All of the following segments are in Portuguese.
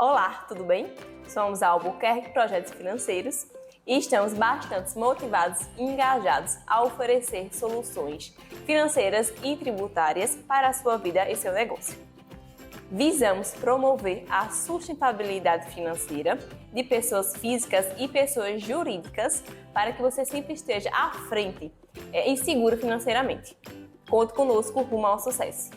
Olá, tudo bem? Somos a Albuquerque Projetos Financeiros e estamos bastante motivados e engajados a oferecer soluções financeiras e tributárias para a sua vida e seu negócio. Visamos promover a sustentabilidade financeira de pessoas físicas e pessoas jurídicas para que você sempre esteja à frente e seguro financeiramente. Conte conosco rumo ao sucesso.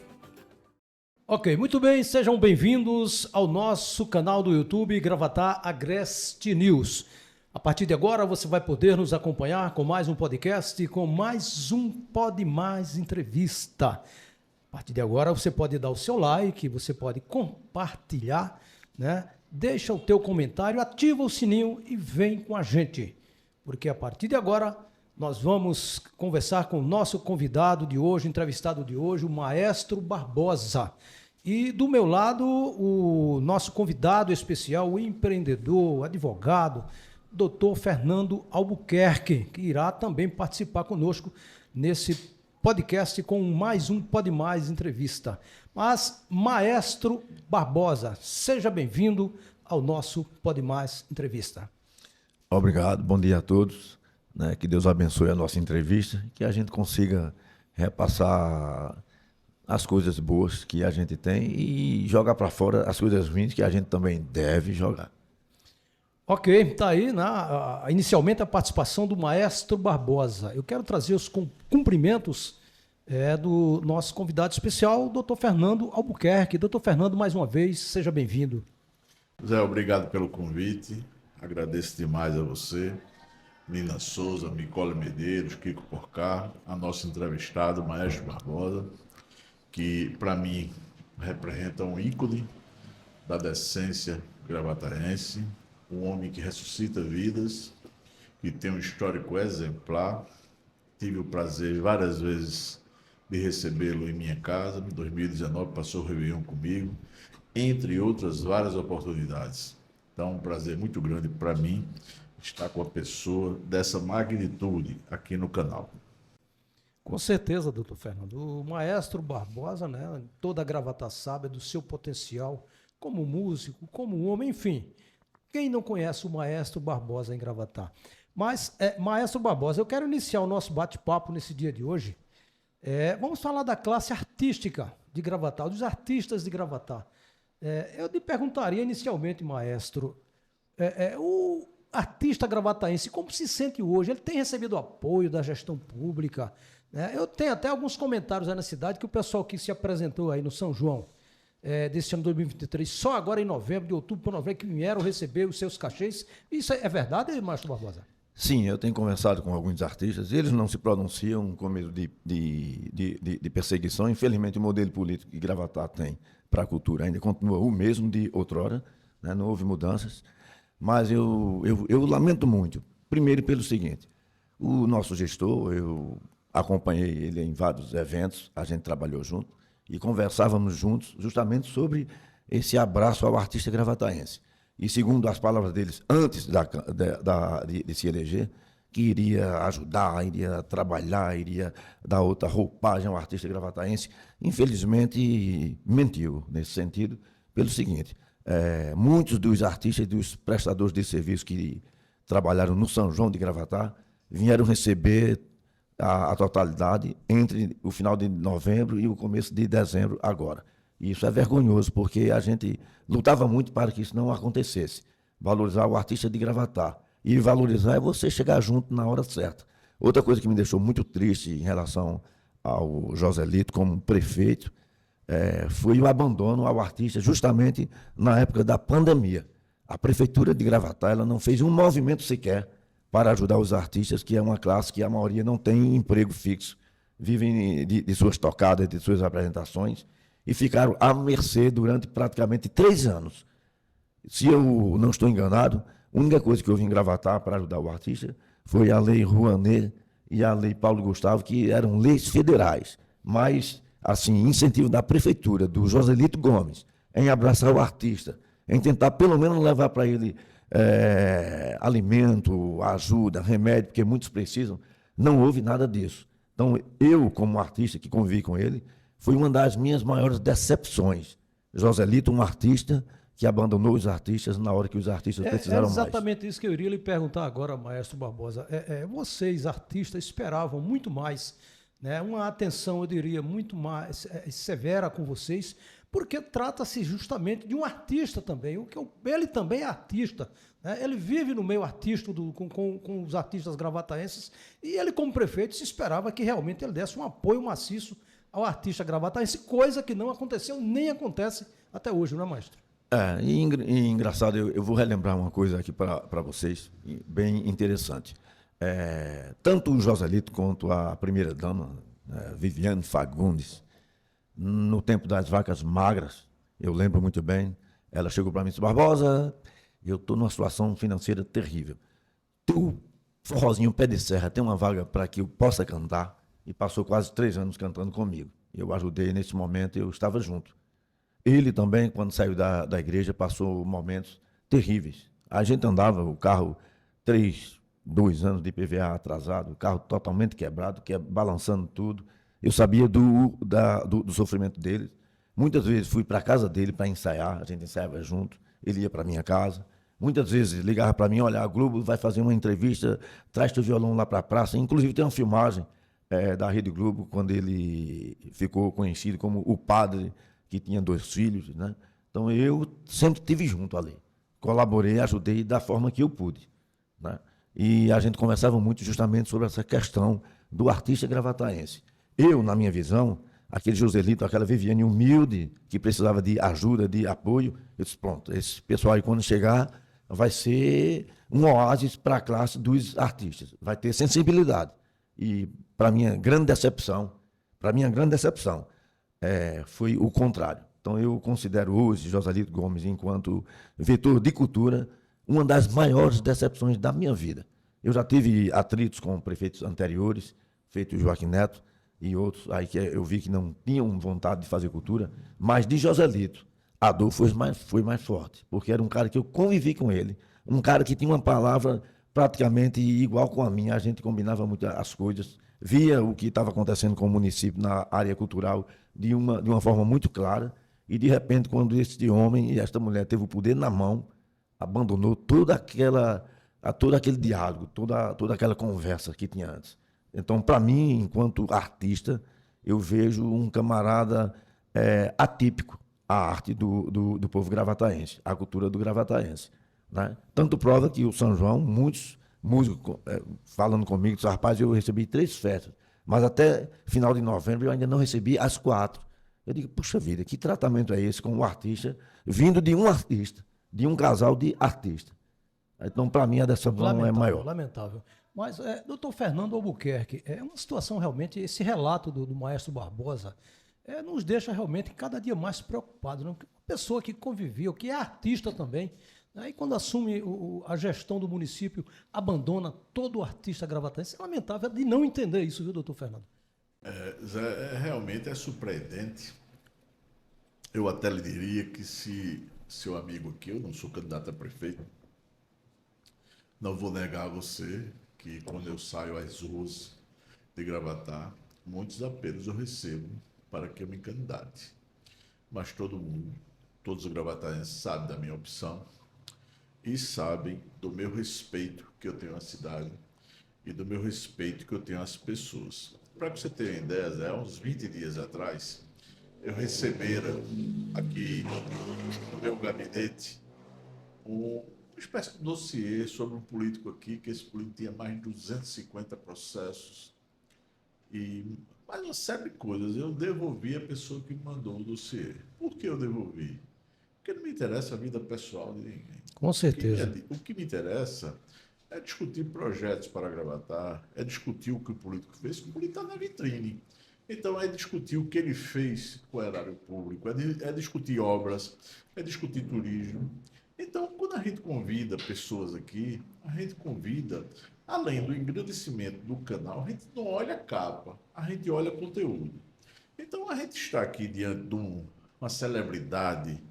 Ok, muito bem, sejam bem-vindos ao nosso canal do YouTube Gravatar Agreste News. A partir de agora você vai poder nos acompanhar com mais um podcast, com mais um Pode Mais Entrevista. A partir de agora você pode dar o seu like, você pode compartilhar, né? Deixa o teu comentário, ativa o sininho e vem com a gente. Porque a partir de agora nós vamos conversar com o nosso convidado de hoje, entrevistado de hoje, o Maestro Barbosa. E do meu lado, o nosso convidado especial, o empreendedor, o advogado, Dr. Fernando Albuquerque, que irá também participar conosco nesse podcast com mais um Pode Mais Entrevista. Mas, Maestro Barbosa, seja bem-vindo ao nosso Pode Mais Entrevista. Obrigado, bom dia a todos. Que Deus abençoe a nossa entrevista, que a gente consiga repassar as coisas boas que a gente tem e jogar para fora as coisas ruins que a gente também deve jogar. Ok, está aí, inicialmente a participação do Maestro Barbosa. Eu quero trazer os cumprimentos do nosso convidado especial, o Dr. Fernando Albuquerque. Dr. Fernando, mais uma vez, seja bem-vindo. Zé, obrigado pelo convite, agradeço demais a você, Nina Souza, Nicole Medeiros, Kiko Porcar, a nossa entrevistada, Maestro Barbosa, que para mim representa um ícone da decência gravatarense, um homem que ressuscita vidas, que tem um histórico exemplar. Tive o prazer várias vezes de recebê-lo em minha casa. Em 2019 passou o Réveillon comigo, entre outras várias oportunidades. Então, um prazer muito grande para mim estar com a pessoa dessa magnitude aqui no canal. Com certeza, doutor Fernando. O Maestro Barbosa, né, toda a Gravatar sabe do seu potencial como músico, como homem, enfim. Quem não conhece o Maestro Barbosa em Gravatar? Mas, Maestro Barbosa, eu quero iniciar o nosso bate-papo nesse dia de hoje. Vamos falar da classe artística de Gravatar, dos artistas de Gravatar. Eu lhe perguntaria inicialmente, maestro, o artista gravataense, como se sente hoje? Ele tem recebido apoio da gestão pública? Eu tenho até alguns comentários aí na cidade que o pessoal que se apresentou aí no São João desse ano 2023, só agora em novembro, de outubro para novembro, que vieram receber os seus cachês. Isso é verdade, Maestro Barbosa? Sim, eu tenho conversado com alguns artistas, eles não se pronunciam com medo de perseguição. Infelizmente, o modelo político que Gravatar tem para a cultura ainda continua o mesmo de outrora, né? Não houve mudanças, mas eu lamento muito. Primeiro pelo seguinte, o nosso gestor, eu acompanhei ele em vários eventos, a gente trabalhou junto e conversávamos juntos justamente sobre esse abraço ao artista gravataense. E segundo as palavras deles, antes de se eleger, que iria ajudar, iria trabalhar, iria dar outra roupagem ao artista gravataense, infelizmente mentiu nesse sentido, pelo seguinte, muitos dos artistas e dos prestadores de serviço que trabalharam no São João de Gravatar vieram receber a totalidade entre o final de novembro e o começo de dezembro agora. E isso é vergonhoso, porque a gente lutava muito para que isso não acontecesse. Valorizar o artista de Gravatar. E valorizar é você chegar junto na hora certa. Outra coisa que me deixou muito triste em relação ao Joselito como prefeito foi o abandono ao artista justamente na época da pandemia. A prefeitura de Gravatar ela não fez um movimento sequer para ajudar os artistas, que é uma classe que a maioria não tem emprego fixo, vivem de suas tocadas, de suas apresentações, e ficaram à mercê durante praticamente 3 anos. Se eu não estou enganado, a única coisa que eu vim Gravatar para ajudar o artista foi a Lei Rouanet e a Lei Paulo Gustavo, que eram leis federais, mas, assim, incentivo da prefeitura, do Joselito Gomes, em abraçar o artista, em tentar pelo menos levar para ele alimento, ajuda, remédio, porque muitos precisam, não houve nada disso. Então, eu, como artista que convivi com ele, foi uma das minhas maiores decepções. Joselito, um artista que abandonou os artistas na hora que os artistas precisaram mais. É exatamente isso que eu iria lhe perguntar agora, maestro Barbosa. Vocês, artistas, esperavam muito mais, né? Uma atenção, eu diria, muito mais severa com vocês, porque trata-se justamente de um artista também. Ele também é artista, né? Ele vive no meio artístico com os artistas gravataenses, e ele, como prefeito, se esperava que realmente ele desse um apoio maciço ao artista gravataense, coisa que não aconteceu, nem acontece até hoje, não é, maestro? E engraçado, eu vou relembrar uma coisa aqui para vocês, bem interessante. Tanto o Joselito quanto a primeira-dama, Viviane Fagundes, no tempo das vacas magras, eu lembro muito bem, ela chegou para mim e disse: Barbosa, eu estou numa situação financeira terrível. Tu, forrozinho pé de serra, tem uma vaga para que eu possa cantar? E passou quase 3 anos cantando comigo. Eu ajudei nesse momento, eu estava junto. Ele também, quando saiu da igreja, passou momentos terríveis. A gente andava, o carro, 2 anos de IPVA atrasado, o carro totalmente quebrado, balançando tudo. Eu sabia do sofrimento dele. Muitas vezes fui para a casa dele para ensaiar, a gente ensaiava junto, ele ia para a minha casa. Muitas vezes ligava para mim: olha, a Globo vai fazer uma entrevista, traz teu violão lá para a praça. Inclusive tem uma filmagem da Rede Globo, quando ele ficou conhecido como o padre que tinha 2 filhos, né? Então eu sempre estive junto ali, colaborei, ajudei da forma que eu pude, né? E a gente conversava muito justamente sobre essa questão do artista gravataense. Eu, na minha visão, aquele Joselito, aquela Viviane humilde, que precisava de ajuda, de apoio, eu disse: pronto, esse pessoal aí, quando chegar, vai ser um oásis para a classe dos artistas, vai ter sensibilidade. E para minha grande decepção, foi o contrário. Então eu considero hoje Joselito Gomes, enquanto vetor de cultura, uma das maiores decepções da minha vida. Eu já tive atritos com prefeitos anteriores, feito Joaquim Neto e outros, aí que eu vi que não tinham vontade de fazer cultura, mas de Joselito, a dor foi mais forte, porque era um cara que eu convivi com ele, um cara que tinha uma palavra praticamente igual com a minha, a gente combinava muito as coisas, via o que estava acontecendo com o município na área cultural de uma forma muito clara, e de repente, quando este homem e esta mulher teve o poder na mão, abandonou todo aquele diálogo, toda aquela conversa que tinha antes. Então, para mim, enquanto artista, eu vejo um camarada atípico à arte do povo gravataense, à cultura do gravataense, né? Tanto prova que o São João, muitos músicos falando comigo, disse: rapaz, eu recebi 3 festas, mas até final de novembro eu ainda não recebi as 4. Eu digo: puxa vida, que tratamento é esse com o artista, vindo de um artista, de um casal de artistas? Então, para mim, a decepção é maior. Lamentável. Mas, doutor Fernando Albuquerque, é uma situação realmente, esse relato do maestro Barbosa nos deixa realmente cada dia mais preocupados, né? Uma pessoa que conviveu, que é artista também, né? E quando assume a gestão do município, abandona todo o artista gravataense. É lamentável de não entender isso, viu, doutor Fernando? Zé, realmente é surpreendente. Eu até lhe diria que se seu amigo aqui, eu não sou candidato a prefeito, não vou negar a você que quando eu saio às ruas de Gravatá, muitos apelos eu recebo para que eu me candidate. Mas todos os gravataenses sabem da minha opção e sabem do meu respeito que eu tenho à cidade e do meu respeito que eu tenho às pessoas. Para que você tenha uma ideia, uns 20 dias atrás, eu recebera aqui no meu gabinete uma espécie de dossiê sobre um político aqui, que esse político tinha mais de 250 processos e mais uma série de coisas. Eu devolvi a pessoa que me mandou o dossiê. Por que eu devolvi? Porque não me interessa a vida pessoal de ninguém. Com certeza. O que me interessa é discutir projetos para Gravatá, é discutir o que o político fez, que o político está na vitrine. Então, é discutir o que ele fez com o erário público, é discutir obras, é discutir turismo. Então, quando a gente convida pessoas aqui, a gente convida, além do engrandecimento do canal, a gente não olha a capa, a gente olha conteúdo. Então, a gente está aqui diante de uma celebridade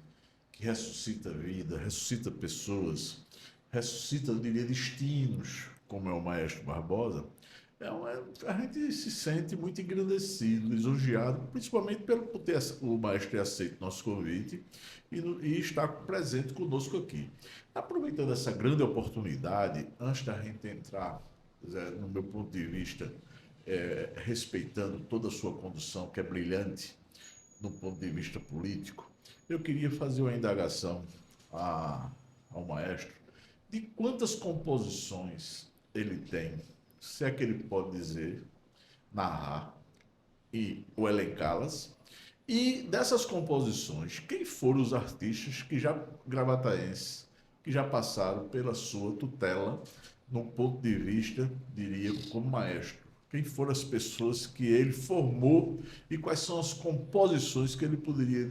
que ressuscita vida, ressuscita pessoas, ressuscita, eu diria, destinos, como é o maestro Barbosa. A gente se sente muito engrandecido, lisonjeado, principalmente por ter o maestro ter aceito nosso convite e estar presente conosco aqui. Aproveitando essa grande oportunidade, antes da gente entrar, Zé, no meu ponto de vista, respeitando toda a sua condução, que é brilhante, do ponto de vista político, eu queria fazer uma indagação ao maestro de quantas composições ele tem, se é que ele pode dizer, narrar ou elencá-las, e dessas composições, quem foram os artistas gravataenses, que já passaram pela sua tutela, no ponto de vista, diria, como maestro? Quem foram as pessoas que ele formou e quais são as composições que ele poderia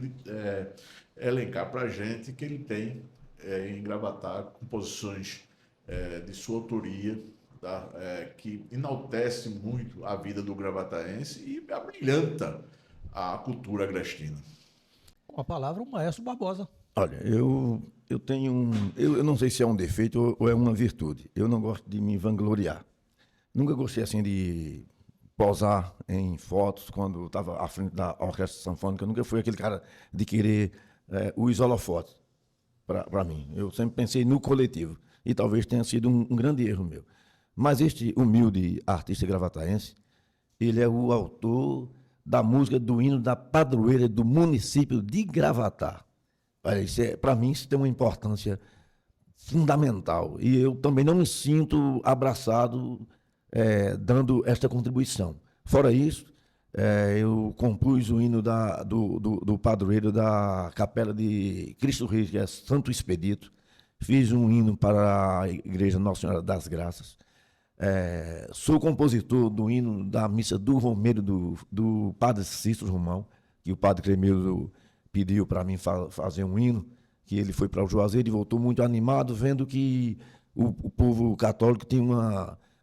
elencar para a gente, que ele tem em Gravatar, composições de sua autoria, que enaltece muito a vida do gravataense e abrilhanta a cultura agrestina. Com a palavra, o maestro Barbosa. Olha, eu tenho eu não sei se é um defeito ou é uma virtude. Eu não gosto de me vangloriar. Nunca gostei assim de posar em fotos quando estava à frente da orquestra sanfônica. Nunca fui aquele cara de querer os holofotes para mim. Eu sempre pensei no coletivo. E talvez tenha sido um grande erro meu. Mas este humilde artista gravataense, ele é o autor da música do hino da padroeira do município de Gravatar. Para mim, isso tem uma importância fundamental. E eu também não me sinto abraçado dando esta contribuição. Fora isso, eu compus o hino do padroeiro da Capela de Cristo Rei, que é Santo Expedito. Fiz um hino para a Igreja Nossa Senhora das Graças. Sou compositor do hino da missa do Romeiro, do padre Cícero Romão, que o padre Cremeuso pediu para mim fazer um hino, que ele foi para o Juazeiro e voltou muito animado, vendo que o povo católico tinha um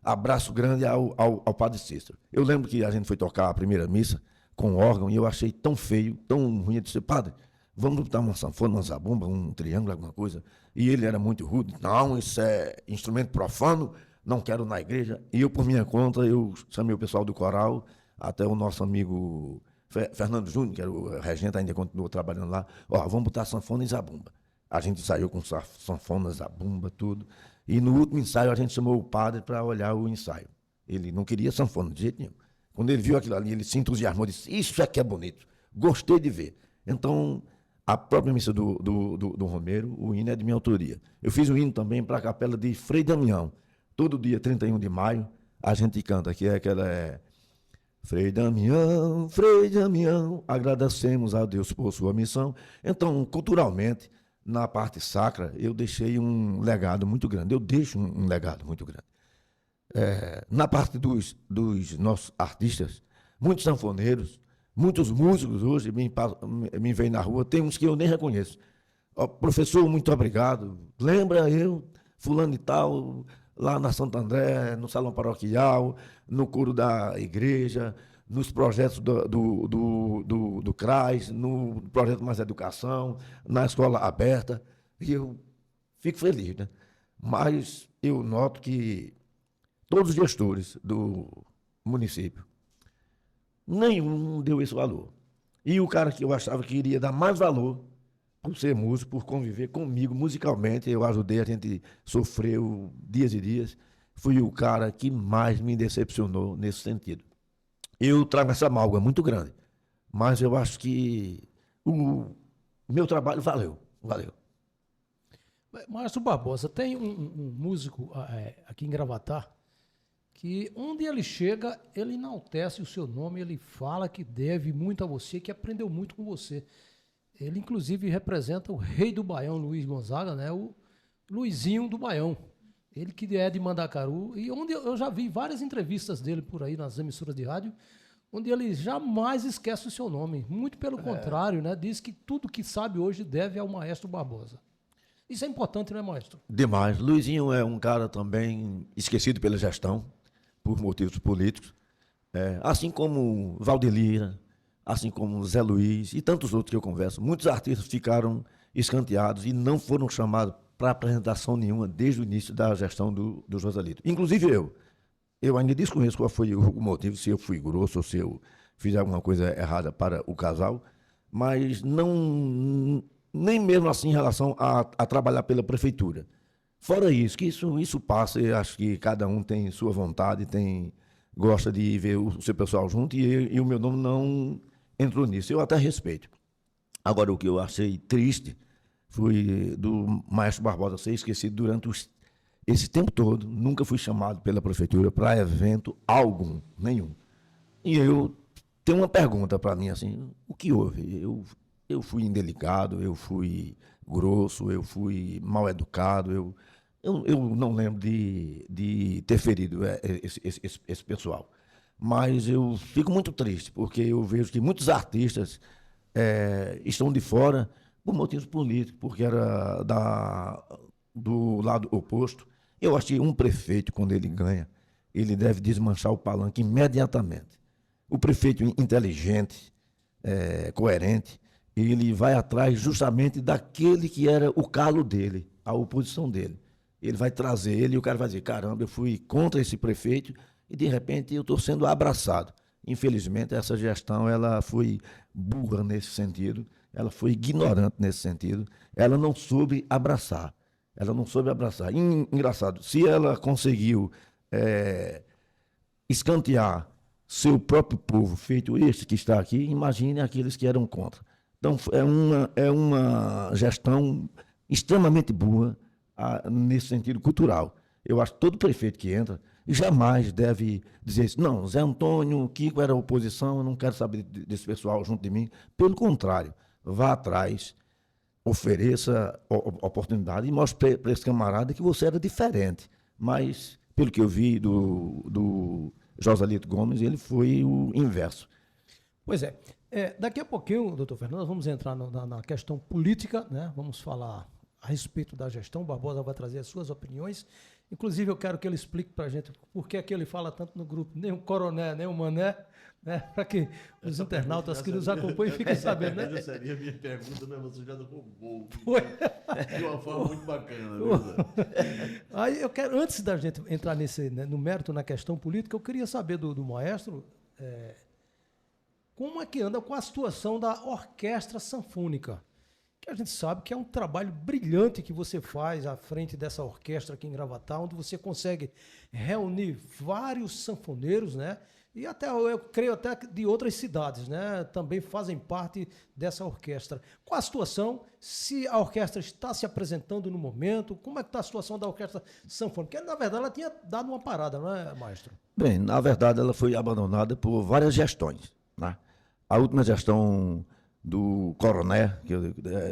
abraço grande ao padre Cícero. Eu lembro que a gente foi tocar a primeira missa com órgão e eu achei tão feio, tão ruim, eu disse: padre, vamos botar uma sanfona, uma zabumba, um triângulo, alguma coisa. E ele era muito rude: não, isso é instrumento profano, não quero na igreja. E eu, por minha conta, eu chamei o pessoal do coral, até o nosso amigo Fernando Júnior, que era o regente, ainda continuou trabalhando lá. Vamos botar sanfona e zabumba. A gente saiu com sanfona, zabumba, tudo. E no último ensaio a gente chamou o padre para olhar o ensaio. Ele não queria sanfona de jeito nenhum. Quando ele viu aquilo ali, ele se entusiasmou e disse: isso aqui é bonito, gostei de ver. Então, a própria missa do Romeiro, o hino é de minha autoria. Eu fiz o hino também para a capela de Frei Damião. Todo dia, 31 de maio, a gente canta, que é aquela... Frei Damião, agradecemos a Deus por sua missão. Então, culturalmente, na parte sacra, eu deixei um legado muito grande. Eu deixo um legado muito grande. Na parte dos nossos artistas, muitos sanfoneiros, muitos músicos hoje me veem na rua, tem uns que eu nem reconheço. Professor, muito obrigado. Lembra eu, fulano e tal, lá na Santo André, no salão paroquial, no coro da igreja, nos projetos do CRAS, no projeto Mais Educação, na escola aberta, e eu fico feliz, né? Mas eu noto que todos os gestores do município, nenhum deu esse valor. E o cara que eu achava que iria dar mais valor, por ser músico, por conviver comigo musicalmente, eu ajudei, a gente sofreu dias e dias, fui o cara que mais me decepcionou nesse sentido. Eu trago essa mágoa muito grande, mas eu acho que o meu trabalho valeu. Márcio Barbosa, tem um músico aqui em Gravatar que onde ele chega, ele enaltece o seu nome, ele fala que deve muito a você, que aprendeu muito com você. Ele, inclusive, representa o rei do Baião, Luiz Gonzaga, né? O Luizinho do Baião. Ele que é de Mandacaru, e onde eu já vi várias entrevistas dele por aí nas emissoras de rádio, onde ele jamais esquece o seu nome. Muito pelo contrário, né? Diz que tudo que sabe hoje deve ao maestro Barbosa. Isso é importante, né, maestro? Demais. Luizinho é um cara também esquecido pela gestão, por motivos políticos. Assim como Valdelira, assim como Zé Luiz e tantos outros que eu converso. Muitos artistas ficaram escanteados e não foram chamados para apresentação nenhuma desde o início da gestão do Joselito. Inclusive eu. Eu ainda desconheço qual foi o motivo, se eu fui grosso ou se eu fiz alguma coisa errada para o casal, mas não, nem mesmo assim em relação a trabalhar pela prefeitura. Fora isso, que isso passa, eu acho que cada um tem sua vontade, gosta de ver o seu pessoal junto, e o meu nome não entrou nisso. Eu até respeito. Agora, o que eu achei triste foi do Maestro Barbosa ser esquecido durante esse tempo todo. Nunca fui chamado pela prefeitura para evento algum, nenhum. E eu tenho uma pergunta para mim, assim, o que houve? Eu fui indelicado, eu fui grosso, eu fui mal educado, eu não lembro de ter ferido esse pessoal. Mas eu fico muito triste, porque eu vejo que muitos artistas estão de fora por motivos políticos, porque era do lado oposto. Eu acho que um prefeito, quando ele ganha, ele deve desmanchar o palanque imediatamente. O prefeito inteligente, coerente, ele vai atrás justamente daquele que era o calo dele, a oposição dele. Ele vai trazer ele e o cara vai dizer, caramba, eu fui contra esse prefeito e de repente eu estou sendo abraçado. Infelizmente, essa gestão ela foi burra nesse sentido, ela foi ignorante nesse sentido, ela não soube abraçar. Ela não soube abraçar. Engraçado, se ela conseguiu escantear seu próprio povo, feito este que está aqui, imagine aqueles que eram contra. Então, é uma gestão extremamente boa nesse sentido cultural. Eu acho que todo prefeito que entra jamais deve dizer isso. Não, Zé Antônio, Kiko era oposição, eu não quero saber desse pessoal junto de mim. Pelo contrário, vá atrás, ofereça oportunidade e mostre para esse camarada que você era diferente. Mas, pelo que eu vi do Joselito Gomes, ele foi o inverso. Pois é. Daqui a pouquinho, doutor Fernando, vamos entrar na questão política, né? Vamos falar a respeito da gestão. O Barbosa vai trazer as suas opiniões. Inclusive, eu quero que ele explique para a gente por que é que ele fala tanto no grupo, nem o Coroné, nem o Mané, né? Para que os internautas que nos acompanham fiquem sabendo, né? Essa seria a minha pergunta, mas você já roubou. Foi. De uma forma muito bacana, né? Aí eu quero, antes da gente entrar no mérito, na questão política, eu queria saber do maestro como é que anda com a situação da Orquestra Sanfônica, que a gente sabe que é um trabalho brilhante que você faz à frente dessa orquestra aqui em Gravatá, onde você consegue reunir vários sanfoneiros, né? E até, eu creio até de outras cidades, né? Também fazem parte dessa orquestra. Qual a situação? Se a orquestra está se apresentando no momento, como é que está a situação da Orquestra Sanfônica? Porque, na verdade, ela tinha dado uma parada, não é, maestro? Bem, na verdade, ela foi abandonada por várias gestões, né? A última gestão do Coroné,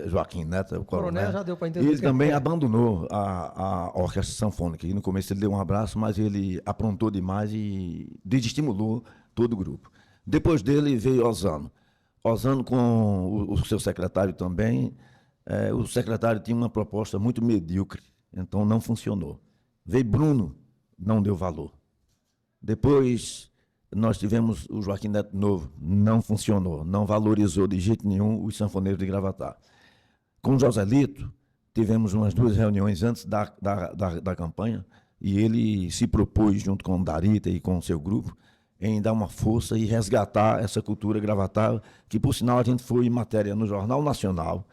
Joaquim Neto, o Coroné, já deu para entender. Ele também abandonou a Orquestra Sanfônica. E no começo ele deu um abraço, mas ele aprontou demais e desestimulou todo o grupo. Depois dele veio Osano. Osano com o seu secretário também. O secretário tinha uma proposta muito medíocre, então não funcionou. Veio Bruno, não deu valor. Depois nós tivemos o Joaquim Neto Novo, não funcionou, não valorizou de jeito nenhum os sanfoneiros de Gravatá. Com o Joselito, tivemos umas 2 reuniões antes da campanha, e ele se propôs, junto com o Darita e com o seu grupo, em dar uma força e resgatar essa cultura Gravatá, que, por sinal, a gente foi matéria no Jornal Nacional,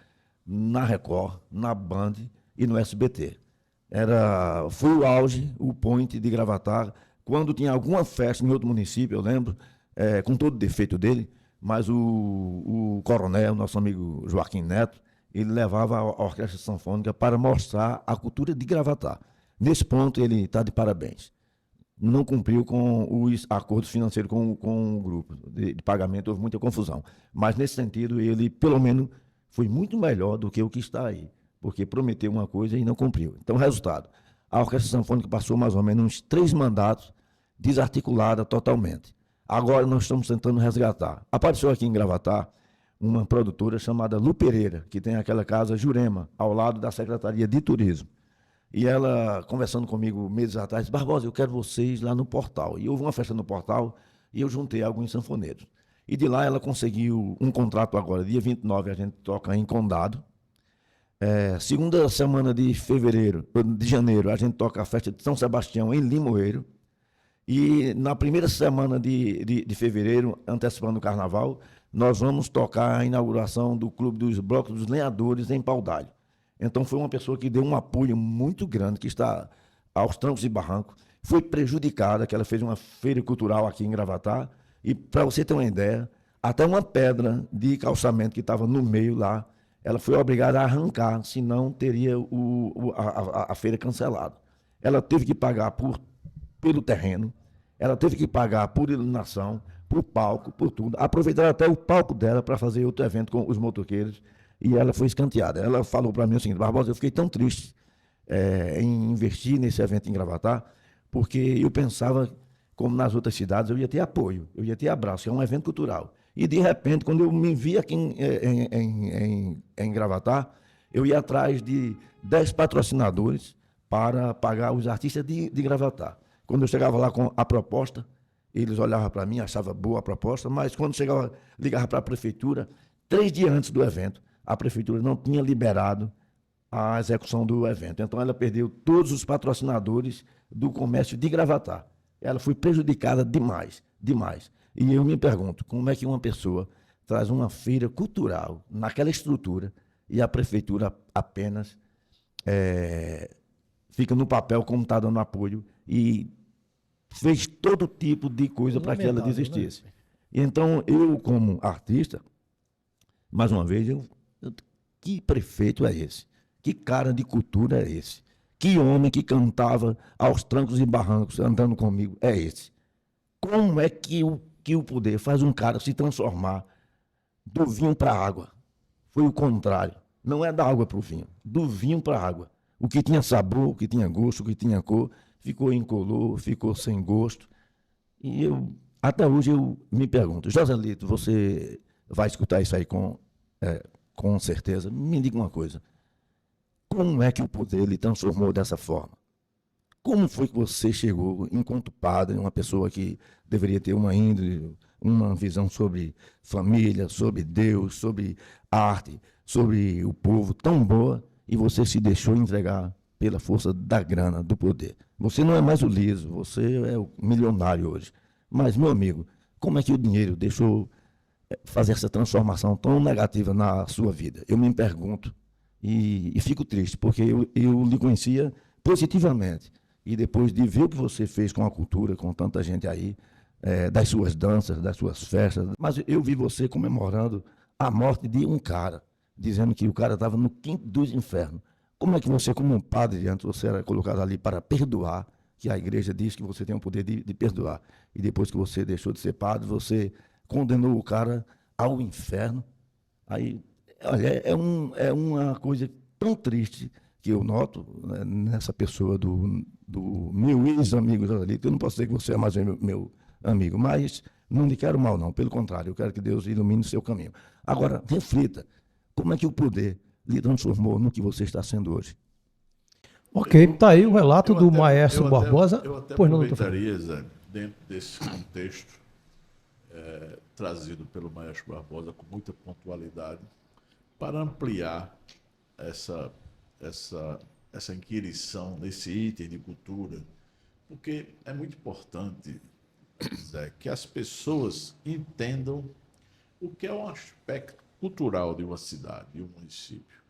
na Record, na Band e no SBT. Foi o auge, o point de Gravatá. Quando tinha alguma festa em outro município, eu lembro, com todo o defeito dele, mas o coronel, nosso amigo Joaquim Neto, ele levava a Orquestra Sanfônica para mostrar a cultura de Gravatá. Nesse ponto, ele está de parabéns. Não cumpriu com os acordos financeiros com o grupo de pagamento, houve muita confusão. Mas, nesse sentido, ele, pelo menos, foi muito melhor do que o que está aí, porque prometeu uma coisa e não cumpriu. Então, resultado, a Orquestra Sanfônica passou mais ou menos uns 3 mandatos desarticulada totalmente. Agora nós estamos tentando resgatar. Apareceu aqui em Gravatá uma produtora chamada Lu Pereira, que tem aquela casa Jurema, ao lado da Secretaria de Turismo. E ela, conversando comigo meses atrás, disse, Barbosa, eu quero vocês lá no Portal. E houve uma festa no Portal e eu juntei alguns sanfoneiros. E de lá ela conseguiu um contrato agora, dia 29, a gente toca em Condado. Segunda semana de janeiro, a gente toca a festa de São Sebastião em Limoeiro. E na primeira semana de fevereiro, antecipando o carnaval, nós vamos tocar a inauguração do Clube dos Blocos dos Lenhadores em Paudalho. Então foi uma pessoa que deu um apoio muito grande, que está aos trancos e barrancos. Foi prejudicada, que ela fez uma feira cultural aqui em Gravatá. E para você ter uma ideia, até uma pedra de calçamento que estava no meio lá, ela foi obrigada a arrancar, senão teria a feira cancelada. Ela teve que pagar pelo terreno, ela teve que pagar por iluminação, por palco, por tudo. Aproveitaram até o palco dela para fazer outro evento com os motoqueiros e ela foi escanteada. Ela falou para mim o seguinte: Barbosa, eu fiquei tão triste em investir nesse evento em Gravatá, porque eu pensava, como nas outras cidades, eu ia ter apoio, eu ia ter abraço, é um evento cultural. E, de repente, quando eu me vi aqui em Gravatá, eu ia atrás de 10 patrocinadores para pagar os artistas de Gravatá. Quando eu chegava lá com a proposta, eles olhavam para mim, achavam boa a proposta, mas quando chegava, ligava para a prefeitura, 3 dias antes do evento, a prefeitura não tinha liberado a execução do evento. Então, ela perdeu todos os patrocinadores do comércio de Gravatá. Ela foi prejudicada demais, demais. E eu me pergunto, como é que uma pessoa traz uma feira cultural naquela estrutura e a prefeitura apenas fica no papel como está dando apoio e fez todo tipo de coisa para que ela desistisse. Né? Então, eu, como artista, mais uma vez, que prefeito é esse? Que cara de cultura é esse? Que homem que cantava aos trancos e barrancos andando comigo é esse? Como é que o poder faz um cara se transformar do vinho para a água? Foi o contrário. Não é da água para o vinho, do vinho para a água. O que tinha sabor, o que tinha gosto, o que tinha cor, ficou incolor, ficou sem gosto. E até hoje eu me pergunto, Joselito, você vai escutar isso aí com certeza. Me diga uma coisa. Como é que o poder lhe transformou dessa forma? Como foi que você chegou, enquanto padre, uma pessoa que deveria ter uma índole, uma visão sobre família, sobre Deus, sobre arte, sobre o povo tão boa, e você se deixou entregar pela força da grana, do poder? Você não é mais o liso, você é o milionário hoje. Mas, meu amigo, como é que o dinheiro deixou fazer essa transformação tão negativa na sua vida? Eu me pergunto e fico triste, porque eu lhe conhecia positivamente. E depois de ver o que você fez com a cultura, com tanta gente aí, das suas danças, das suas festas, mas eu vi você comemorando a morte de um cara, dizendo que o cara estava no quinto dos infernos. Como é que você, como um padre, antes você era colocado ali para perdoar, que a igreja diz que você tem o poder de perdoar, e depois que você deixou de ser padre, você condenou o cara ao inferno? Aí, olha, é uma coisa tão triste que eu noto, né, nessa pessoa do meu ex-amigo Joselito. Eu não posso dizer que você é mais meu amigo, mas não lhe quero mal, não. Pelo contrário, eu quero que Deus ilumine o seu caminho. Agora, reflita, como é que o poder lhe transformou no que você está sendo hoje? Ok, está aí o relato do maestro Barbosa. Eu até Pois não, aproveitaria, Zé, dentro desse contexto trazido pelo maestro Barbosa com muita pontualidade, para ampliar essa inquirição nesse item de cultura, porque é muito importante, Zé, que as pessoas entendam o que é um aspecto cultural de uma cidade, de um município.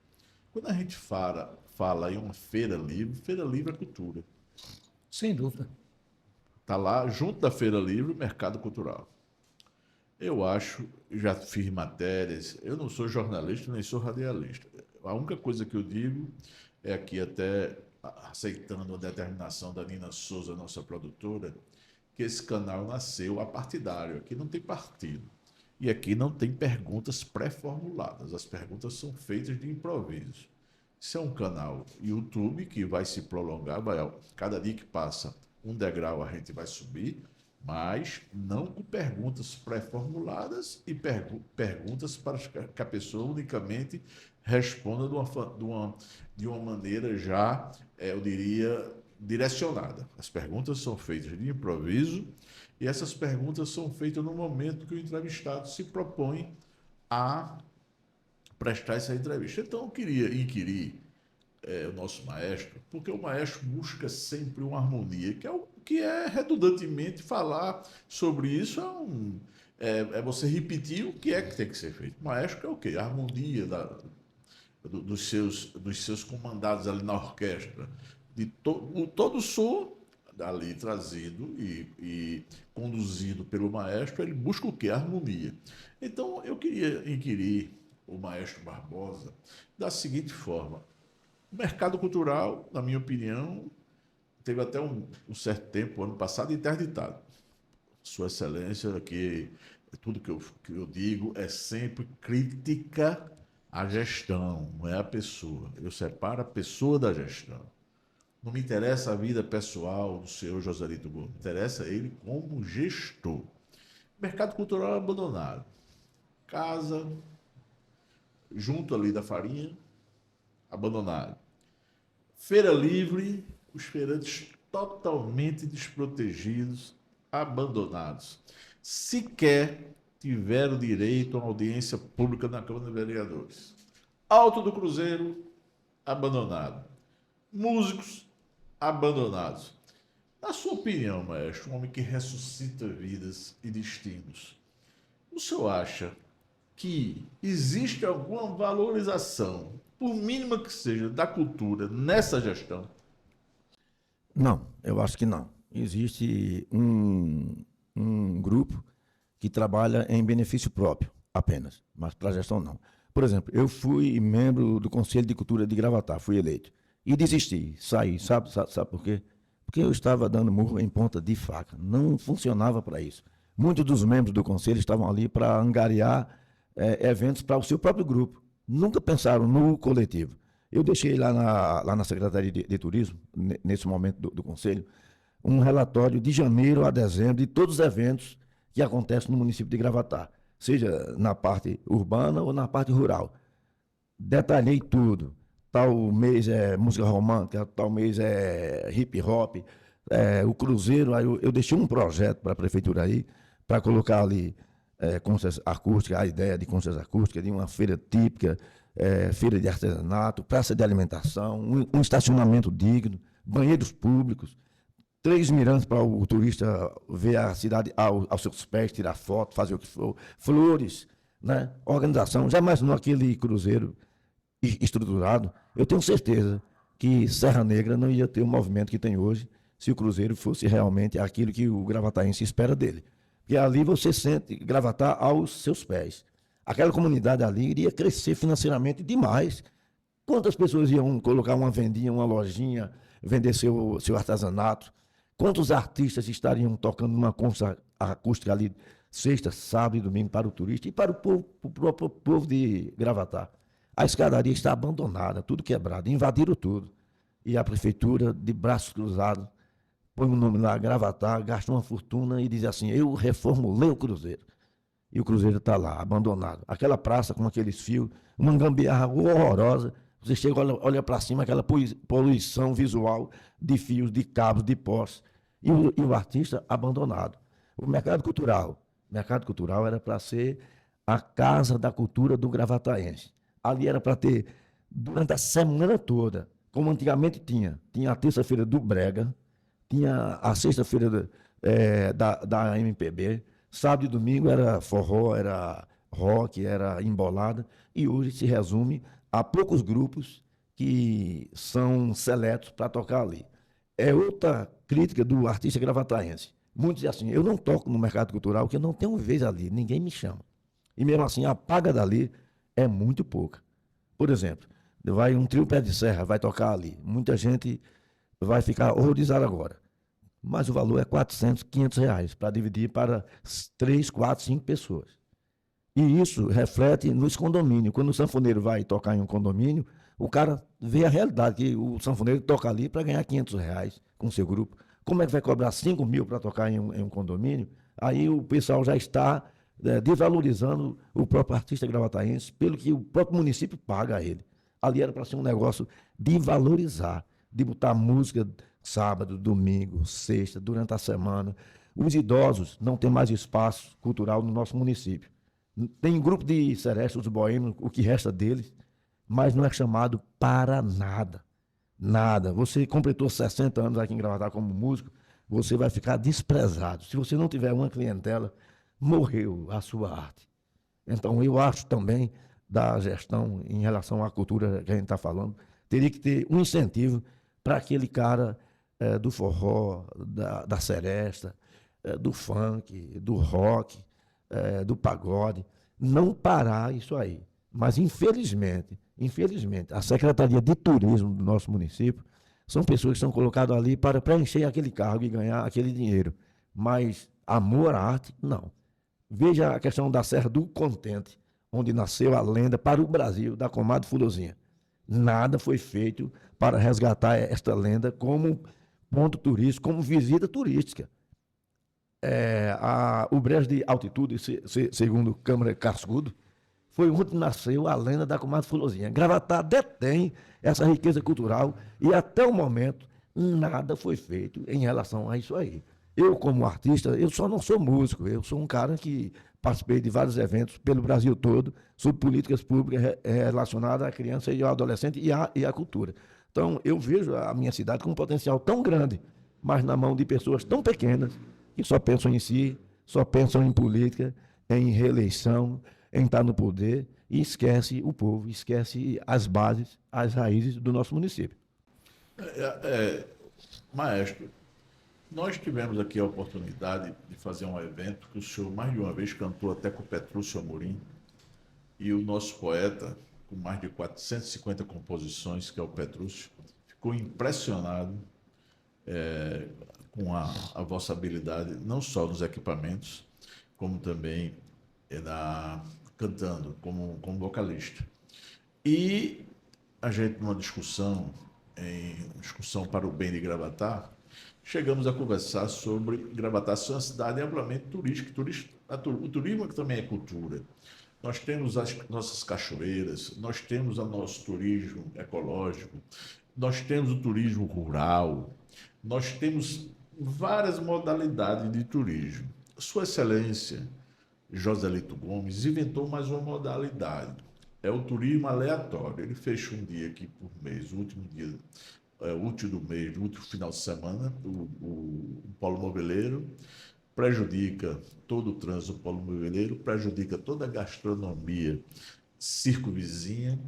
Quando a gente fala em uma feira livre é cultura. sem dúvida. Está lá, junto da feira livre, o mercado cultural. Eu acho, já fiz matérias, eu não sou jornalista nem sou radialista. A única coisa que eu digo é aqui, até aceitando a determinação da Nina Souza, nossa produtora, que esse canal nasceu apartidário. Aqui não tem partido. E aqui não tem perguntas pré-formuladas. As perguntas são feitas de improviso. Isso é um canal YouTube que vai se prolongar, cada dia que passa um degrau a gente vai subir, mas não com perguntas pré-formuladas e perguntas para que a pessoa unicamente responda de uma maneira já, eu diria, direcionada. As perguntas são feitas de improviso e essas perguntas são feitas no momento que o entrevistado se propõe a prestar essa entrevista. Então, eu queria inquirir o nosso maestro, porque o maestro busca sempre uma harmonia, que é o que é redundantemente falar sobre isso, é você repetir o que é que tem que ser feito. Maestro é o quê? A harmonia dos seus comandados ali na orquestra, de todo o som ali trazido e conduzido pelo maestro, ele busca o quê? A harmonia. Então, eu queria inquirir o maestro Barbosa da seguinte forma: o mercado cultural, na minha opinião, teve até um certo tempo, ano passado, interditado. Sua Excelência, que tudo que eu digo é sempre crítica à gestão, não é a pessoa. Eu separo a pessoa da gestão. Não me interessa a vida pessoal do senhor Joselito Gomes, me interessa ele como gestor. Mercado cultural abandonado. Casa, junto ali da farinha, abandonado. Feira livre, os feirantes totalmente desprotegidos, abandonados. Sequer tiveram direito a uma audiência pública na Câmara de Vereadores. Alto do Cruzeiro, abandonado. Músicos, abandonados. Na sua opinião, maestro, um homem que ressuscita vidas e destinos, o senhor acha que existe alguma valorização, por mínima que seja, da cultura nessa gestão? Não, eu acho que não. Existe um grupo que trabalha em benefício próprio, apenas, mas para a gestão não. Por exemplo, eu fui membro do Conselho de Cultura de Gravatá, fui eleito. E desisti, saí. Sabe por quê? Porque eu estava dando murro em ponta de faca. Não funcionava para isso. Muitos dos membros do conselho estavam ali para angariar eventos para o seu próprio grupo. Nunca pensaram no coletivo. Eu deixei lá na Secretaria de Turismo, nesse momento do conselho, um relatório de janeiro a dezembro de todos os eventos que acontecem no município de Gravatá, seja na parte urbana ou na parte rural. Detalhei tudo. Tal mês é música romântica, tal mês é hip hop, o Cruzeiro. Aí eu deixei um projeto para a prefeitura aí, para colocar ali concertos acústicas, a ideia de concertos acústicas, de uma feira típica, feira de artesanato, praça de alimentação, um estacionamento digno, banheiros públicos, 3 mirantes para o turista ver a cidade aos seus pés, tirar foto, fazer o que for, flores, né? Organização. Já imaginou aquele Cruzeiro estruturado? Eu tenho certeza que Serra Negra não ia ter o movimento que tem hoje se o Cruzeiro fosse realmente aquilo que o gravataense espera dele. Porque ali você sente Gravatá aos seus pés. Aquela comunidade ali iria crescer financeiramente demais. Quantas pessoas iam colocar uma vendinha, uma lojinha, vender seu artesanato? Quantos artistas estariam tocando numa concerto acústica ali sexta, sábado e domingo para o turista e para o próprio povo de Gravatá? A escadaria está abandonada, tudo quebrado, invadiram tudo. E a prefeitura, de braços cruzados, põe o nome lá, Gravatá, gasta uma fortuna e diz assim: eu reformulei o Cruzeiro. E o Cruzeiro está lá, abandonado. Aquela praça com aqueles fios, uma gambiarra horrorosa. Você chega, olha para cima, aquela poluição visual de fios, de cabos, de postes. E o artista abandonado. O mercado cultural era para ser a casa da cultura do gravataense. Ali era para ter, durante a semana toda, como antigamente tinha a terça-feira do Brega, tinha a sexta-feira da MPB, sábado e domingo era forró, era rock, era embolada, e hoje se resume a poucos grupos que são seletos para tocar ali. É outra crítica do artista gravataense. Muitos dizem assim: eu não toco no mercado cultural porque eu não tenho vez ali, ninguém me chama. E mesmo assim, a paga dali é muito pouca. Por exemplo, vai um trio Pé de Serra, vai tocar ali. Muita gente vai ficar horrorizada agora. Mas o valor é 400, 500 reais para dividir para 3, 4, 5 pessoas. E isso reflete nos condomínios. Quando o sanfoneiro vai tocar em um condomínio, o cara vê a realidade, que o sanfoneiro toca ali para ganhar 500 reais com o seu grupo. Como é que vai cobrar 5 mil para tocar em um condomínio? Aí o pessoal já está desvalorizando o próprio artista gravataense pelo que o próprio município paga a ele. Ali era para ser um negócio de valorizar, de botar música sábado, domingo, sexta, durante a semana. Os idosos não têm mais espaço cultural no nosso município. Tem grupo de serestos, boêmios, o que resta deles, mas não é chamado para nada. Nada. Você completou 60 anos aqui em Gravatá como músico, você vai ficar desprezado. Se você não tiver uma clientela, morreu a sua arte. Então, eu acho também da gestão em relação à cultura que a gente está falando, teria que ter um incentivo para aquele cara do forró, da seresta, do funk, do rock, do pagode, não parar isso aí. Mas, infelizmente, a Secretaria de Turismo do nosso município são pessoas que são colocadas ali para preencher aquele cargo e ganhar aquele dinheiro. Mas amor à arte, não. Veja a questão da Serra do Contente, onde nasceu a lenda para o Brasil da comadre Fulozinha. Nada foi feito para resgatar esta lenda como ponto turístico, como visita turística. O Brejo de Altitude, segundo Câmara Cascudo, foi onde nasceu a lenda da comadre Fulozinha. Gravatá detém essa riqueza cultural e até o momento nada foi feito em relação a isso aí. Eu, como artista, eu só não sou músico, eu sou um cara que participei de vários eventos pelo Brasil todo sobre políticas públicas relacionadas à criança e ao adolescente e à cultura. Então, eu vejo a minha cidade com um potencial tão grande, mas na mão de pessoas tão pequenas que só pensam em si, só pensam em política, em reeleição, em estar no poder e esquece o povo, esquece as bases, as raízes do nosso município. Maestro, nós tivemos aqui a oportunidade de fazer um evento que o senhor mais de uma vez cantou até com o Petrúcio Amorim, e o nosso poeta, com mais de 450 composições, que é o Petrúcio, ficou impressionado com a vossa habilidade, não só nos equipamentos, como também cantando, como vocalista. E a gente, numa discussão para o bem de Gravatá, chegamos a conversar sobre Gravatá ser uma cidade amplamente turística. O turismo também é cultura. Nós temos as nossas cachoeiras, nós temos o nosso turismo ecológico, nós temos o turismo rural, nós temos várias modalidades de turismo. Sua Excelência, Joselito Gomes, inventou mais uma modalidade. É o turismo aleatório. Ele fecha um dia aqui por mês, o último dia útil do mês, no último final de semana, o polo moveleiro, prejudica todo o trânsito do polo moveleiro, prejudica toda a gastronomia circunvizinha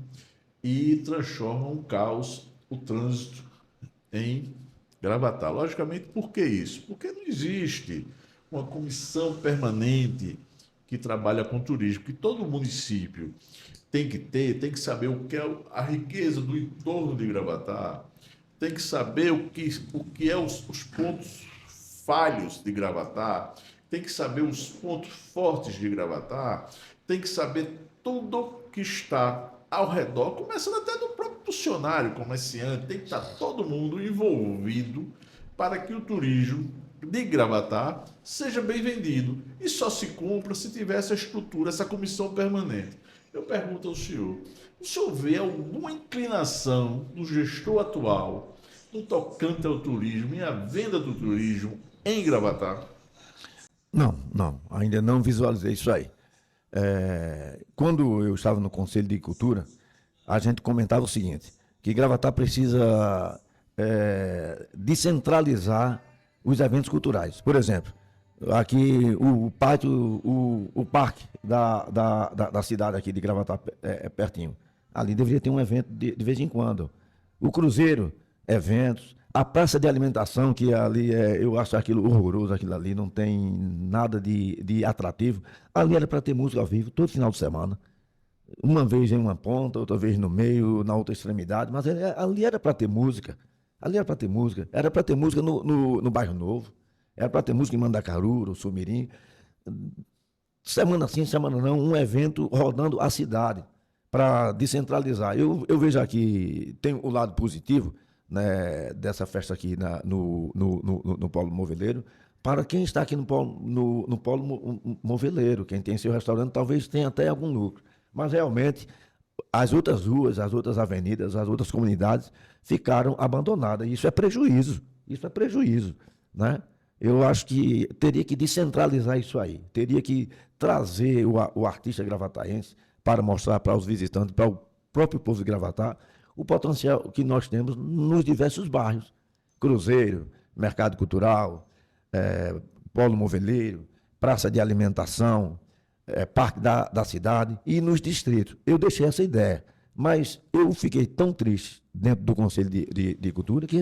e transforma um caos o trânsito em Gravatá. Logicamente, por que isso? Porque não existe uma comissão permanente que trabalha com turismo, que todo município tem que saber o que é a riqueza do entorno de Gravatá, tem que saber o que é os pontos falhos de Gravatá, tem que saber os pontos fortes de Gravatá, tem que saber tudo que está ao redor, começando até do próprio funcionário, comerciante, tem que estar todo mundo envolvido para que o turismo de Gravatá seja bem vendido. E só se cumpra se tiver essa estrutura, essa comissão permanente. Eu pergunto ao senhor, o senhor vê alguma inclinação do gestor atual no tocante ao turismo e à venda do turismo em Gravatá? Não, ainda não visualizei isso aí. Quando eu estava no Conselho de Cultura, a gente comentava o seguinte, que Gravatá precisa descentralizar os eventos culturais. Por exemplo, aqui o parque da cidade aqui de Gravatá pertinho. Ali deveria ter um evento de vez em quando. O cruzeiro, eventos. A praça de alimentação, que ali eu acho aquilo horroroso, aquilo ali não tem nada de atrativo. Ali era para ter música ao vivo todo final de semana. Uma vez em uma ponta, outra vez no meio, na outra extremidade, mas ali era para ter música. Ali era para ter música. Era para ter música no Bairro Novo. Era para ter música em Mandacaru, no Sumirim. Semana sim, semana não, um evento rodando a cidade para descentralizar. Eu vejo aqui, tem o lado positivo, né, dessa festa aqui no Polo Moveleiro. Para quem está aqui no Polo Moveleiro, quem tem seu restaurante, talvez tenha até algum lucro. Mas realmente as outras ruas, as outras avenidas, as outras comunidades ficaram abandonadas. E isso é prejuízo. Né? Eu acho que teria que descentralizar isso aí. Teria que trazer o artista gravataense para mostrar para os visitantes, para o próprio povo de Gravatá, o potencial que nós temos nos diversos bairros. Cruzeiro, Mercado Cultural, polo moveleiro, praça de alimentação, parque da cidade e nos distritos. Eu deixei essa ideia, mas eu fiquei tão triste dentro do Conselho de Cultura que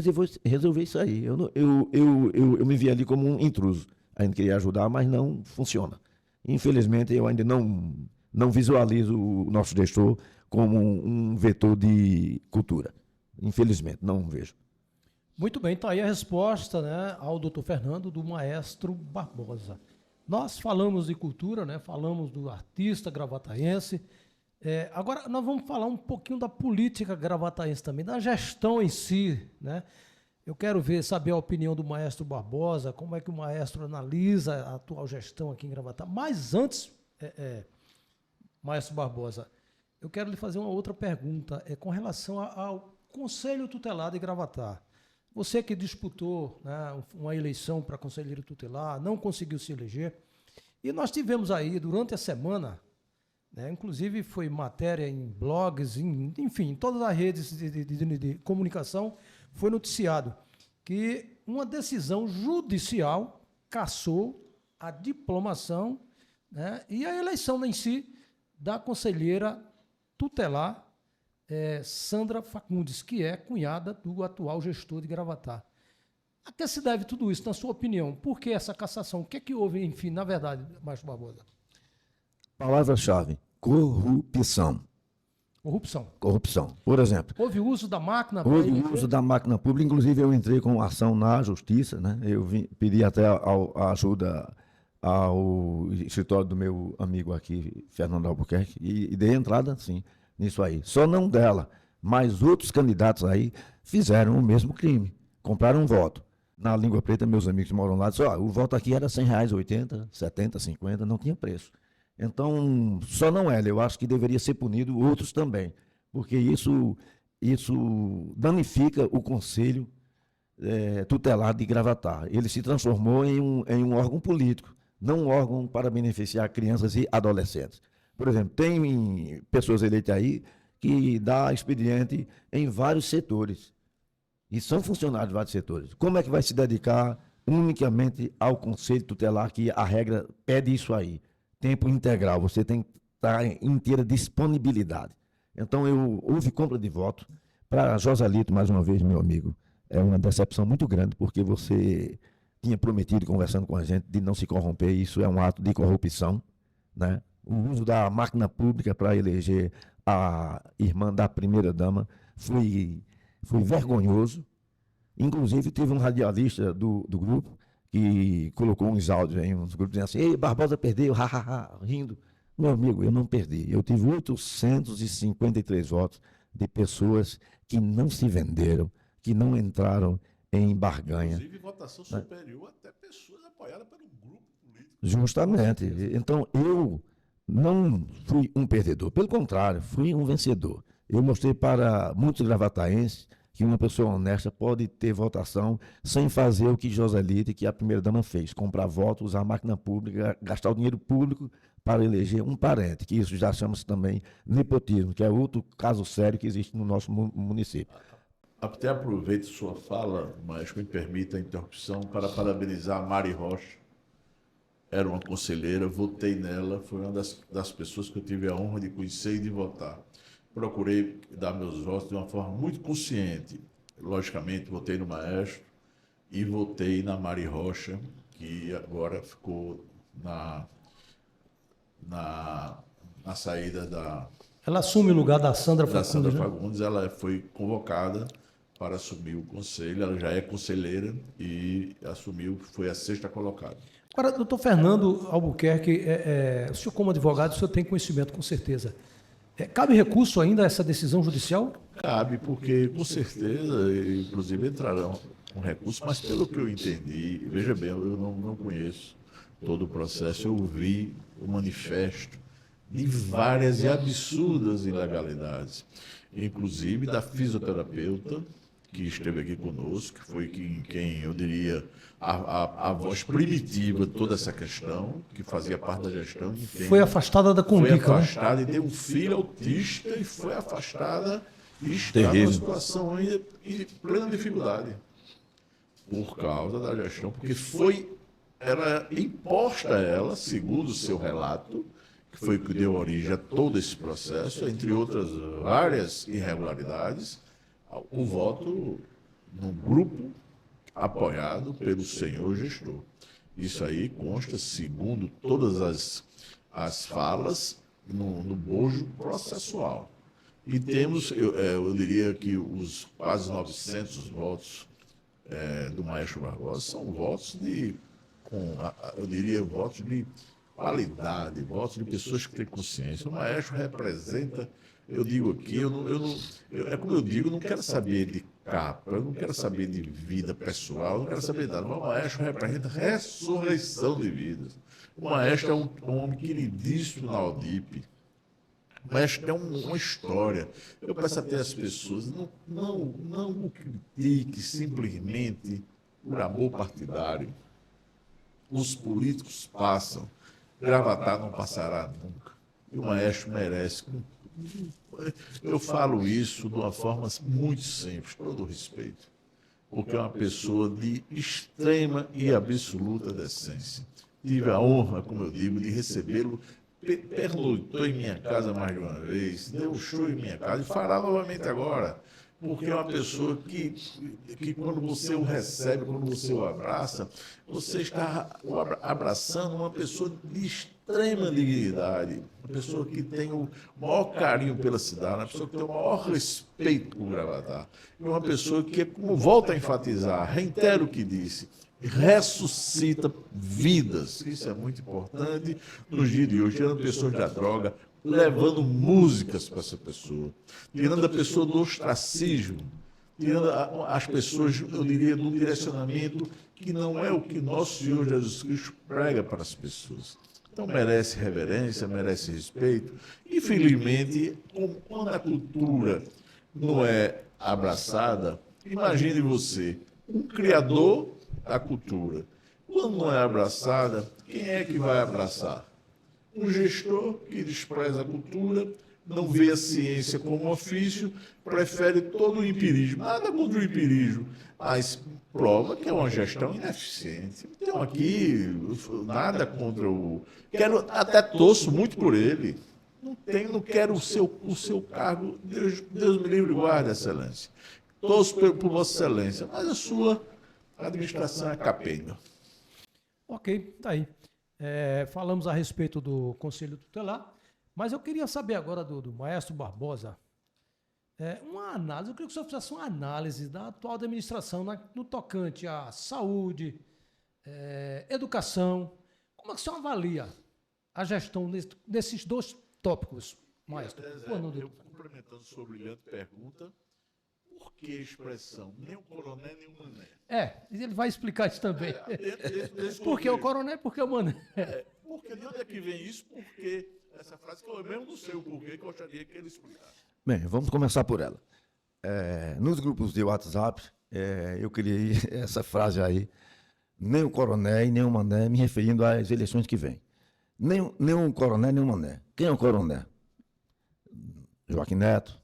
resolvi isso aí. Eu me vi ali como um intruso. Ainda queria ajudar, mas não funciona. Infelizmente, eu ainda não visualizo o nosso gestor como um vetor de cultura. Infelizmente, não vejo. Muito bem, então aí a resposta, né, ao doutor Fernando, do maestro Barbosa. Nós falamos de cultura, né, falamos do artista gravataense. Agora nós vamos falar um pouquinho da política gravataense também, da gestão em si, né? Eu quero saber a opinião do maestro Barbosa, como é que o maestro analisa a atual gestão aqui em Gravatá. Mas antes, maestro Barbosa, eu quero lhe fazer uma outra pergunta, com relação ao Conselho Tutelar de Gravatá. Você que disputou, né, uma eleição para conselheiro tutelar, não conseguiu se eleger, e nós tivemos aí, durante a semana, né, inclusive foi matéria em blogs, enfim, em todas as redes de comunicação, foi noticiado que uma decisão judicial cassou a diplomação, né, e a eleição em si da conselheira tutelar Sandra Facundes, que é cunhada do atual gestor de Gravatá. A que se deve tudo isso, na sua opinião? Por que essa cassação? O que é que houve, enfim, na verdade, Maestro Barbosa? Palavra-chave: corrupção. Corrupção. Por exemplo, houve uso da máquina? Houve uso da máquina pública, inclusive eu entrei com ação na justiça, né? Eu pedi até a ajuda ao escritório do meu amigo aqui, Fernando Albuquerque, e dei entrada, sim, nisso aí. Só não dela, mas outros candidatos aí fizeram o mesmo crime, compraram um voto. Na Língua Preta, meus amigos que moram lá, disseram, o voto aqui era R$100, 80, 70, 50, não tinha preço. Então, só não ela, eu acho que deveria ser punido outros também, porque isso danifica o Conselho Tutelar de Gravatá. Ele se transformou em um órgão político, não um órgão para beneficiar crianças e adolescentes. Por exemplo, tem pessoas eleitas aí que dá expediente em vários setores, e são funcionários de vários setores. Como é que vai se dedicar unicamente ao Conselho Tutelar, que a regra pede isso aí? Tempo integral, você tem que estar em inteira disponibilidade. Então, houve compra de voto. Para Josalito, mais uma vez, meu amigo, é uma decepção muito grande, porque você tinha prometido, conversando com a gente, de não se corromper. Isso é um ato de corrupção, né? O uso da máquina pública para eleger a irmã da primeira-dama foi vergonhoso. Inclusive, teve um radialista do grupo que colocou uns áudios em uns grupos dizendo assim, ei, Barbosa perdeu, rindo. Meu amigo, eu não perdi. Eu tive 853 votos de pessoas que não se venderam, que não entraram em barganha. Inclusive, votação superior até pessoas apoiadas pelo grupo político. Justamente. Então, eu não fui um perdedor. Pelo contrário, fui um vencedor. Eu mostrei para muitos gravataenses que uma pessoa honesta pode ter votação sem fazer o que Joselito, que a primeira-dama fez, comprar votos, usar a máquina pública, gastar o dinheiro público para eleger um parente, que isso já chama-se também nepotismo, que é outro caso sério que existe no nosso município. Até aproveito sua fala, mas me permita a interrupção para parabenizar a Mari Rocha. Era uma conselheira, votei nela, foi uma das pessoas que eu tive a honra de conhecer e de votar. Procurei dar meus votos de uma forma muito consciente. Logicamente, votei no maestro e votei na Mari Rocha, que agora ficou na saída da... Ela assume o lugar da Sandra Fagundes. Sandra Fagundes, ela foi convocada para assumir o conselho, ela já é conselheira e assumiu, foi a 6ª colocada. Agora, doutor Fernando Albuquerque, o senhor como advogado, o senhor tem conhecimento, com certeza. Cabe recurso ainda a essa decisão judicial? Cabe, porque com certeza, inclusive entrarão com recurso, mas pelo que eu entendi, veja bem, eu não conheço todo o processo, eu vi o manifesto de várias e absurdas ilegalidades, inclusive da fisioterapeuta, que esteve aqui conosco, que foi quem eu diria, a voz primitiva de toda essa questão, que fazia parte da gestão. Foi afastada da Cumbica, foi afastada, né? E tem um filho autista e foi afastada e está numa situação ainda em plena dificuldade por causa da gestão, porque foi era imposta a ela, segundo o seu relato, que foi o que deu origem a todo esse processo, entre outras várias irregularidades, o voto num grupo apoiado pelo senhor gestor. Isso aí consta, segundo todas as falas, no bojo processual. E temos, eu diria que os quase 900 votos do Maestro Barbosa são votos eu diria, votos de qualidade, votos de pessoas que têm consciência. O Maestro representa, eu digo aqui, é como eu digo, eu não quero saber de capa, eu não quero saber de vida pessoal, eu não quero saber de nada. Mas o Maestro representa ressurreição de vidas. O Maestro é um homem queridíssimo na Audip. O Maestro tem uma história. Eu peço até às pessoas, não o critique simplesmente por amor partidário. Os políticos passam, Gravatá não passará nunca. E o Maestro merece. Eu falo isso de uma forma muito simples, com todo respeito, porque é uma pessoa de extrema e absoluta decência. Tive a honra, como eu digo, de recebê-lo, pernoitou em minha casa mais de uma vez, deu show em minha casa e fará novamente agora, porque é uma pessoa que quando você o recebe, quando você o abraça, você está abraçando uma pessoa de extrema dignidade, uma pessoa que tem o maior carinho pela cidade, uma pessoa que tem o maior respeito por Gravatá, e uma pessoa que, como volta a enfatizar, reitero o que disse, ressuscita vidas. Isso é muito importante nos dias de hoje, tirando pessoas da droga, levando músicas para essa pessoa, tirando a pessoa do ostracismo, tirando as pessoas, eu diria, do direcionamento que não é o que nosso Senhor Jesus Cristo prega para as pessoas. Então merece reverência, merece respeito. Infelizmente, quando a cultura não é abraçada, imagine você, um criador da cultura. Quando não é abraçada, quem é que vai abraçar? Um gestor que despreza a cultura, não vê a ciência como ofício, prefere todo o empirismo. Nada contra o empirismo, mas prova que é uma gestão ineficiente. Então aqui, nada contra o... até torço muito por ele. Não quero o seu cargo, Deus me livre e guarde, Excelência. Torço por Vossa Excelência, mas a sua administração é capenga. Ok, tá aí. Falamos a respeito do Conselho Tutelar, mas eu queria saber agora do Maestro Barbosa uma análise, eu queria que o senhor fizesse uma análise da atual administração no tocante à saúde, educação. Como é que o senhor avalia a gestão desses dois tópicos, Maestro? Eu, complementando sua brilhante pergunta, por que a expressão nem o coronel nem o mané? Ele vai explicar isso também. Por que o coronel e por que o mané? Porque de onde é que vem isso? Porque essa frase que eu mesmo não sei o porquê, que eu gostaria que ele explicasse. Bem, vamos começar por ela. Nos grupos de WhatsApp, eu criei essa frase aí, nem o coronel nem o mané, me referindo às eleições que vêm. Nem o coronel nem o mané. Quem é o coronel? Joaquim Neto.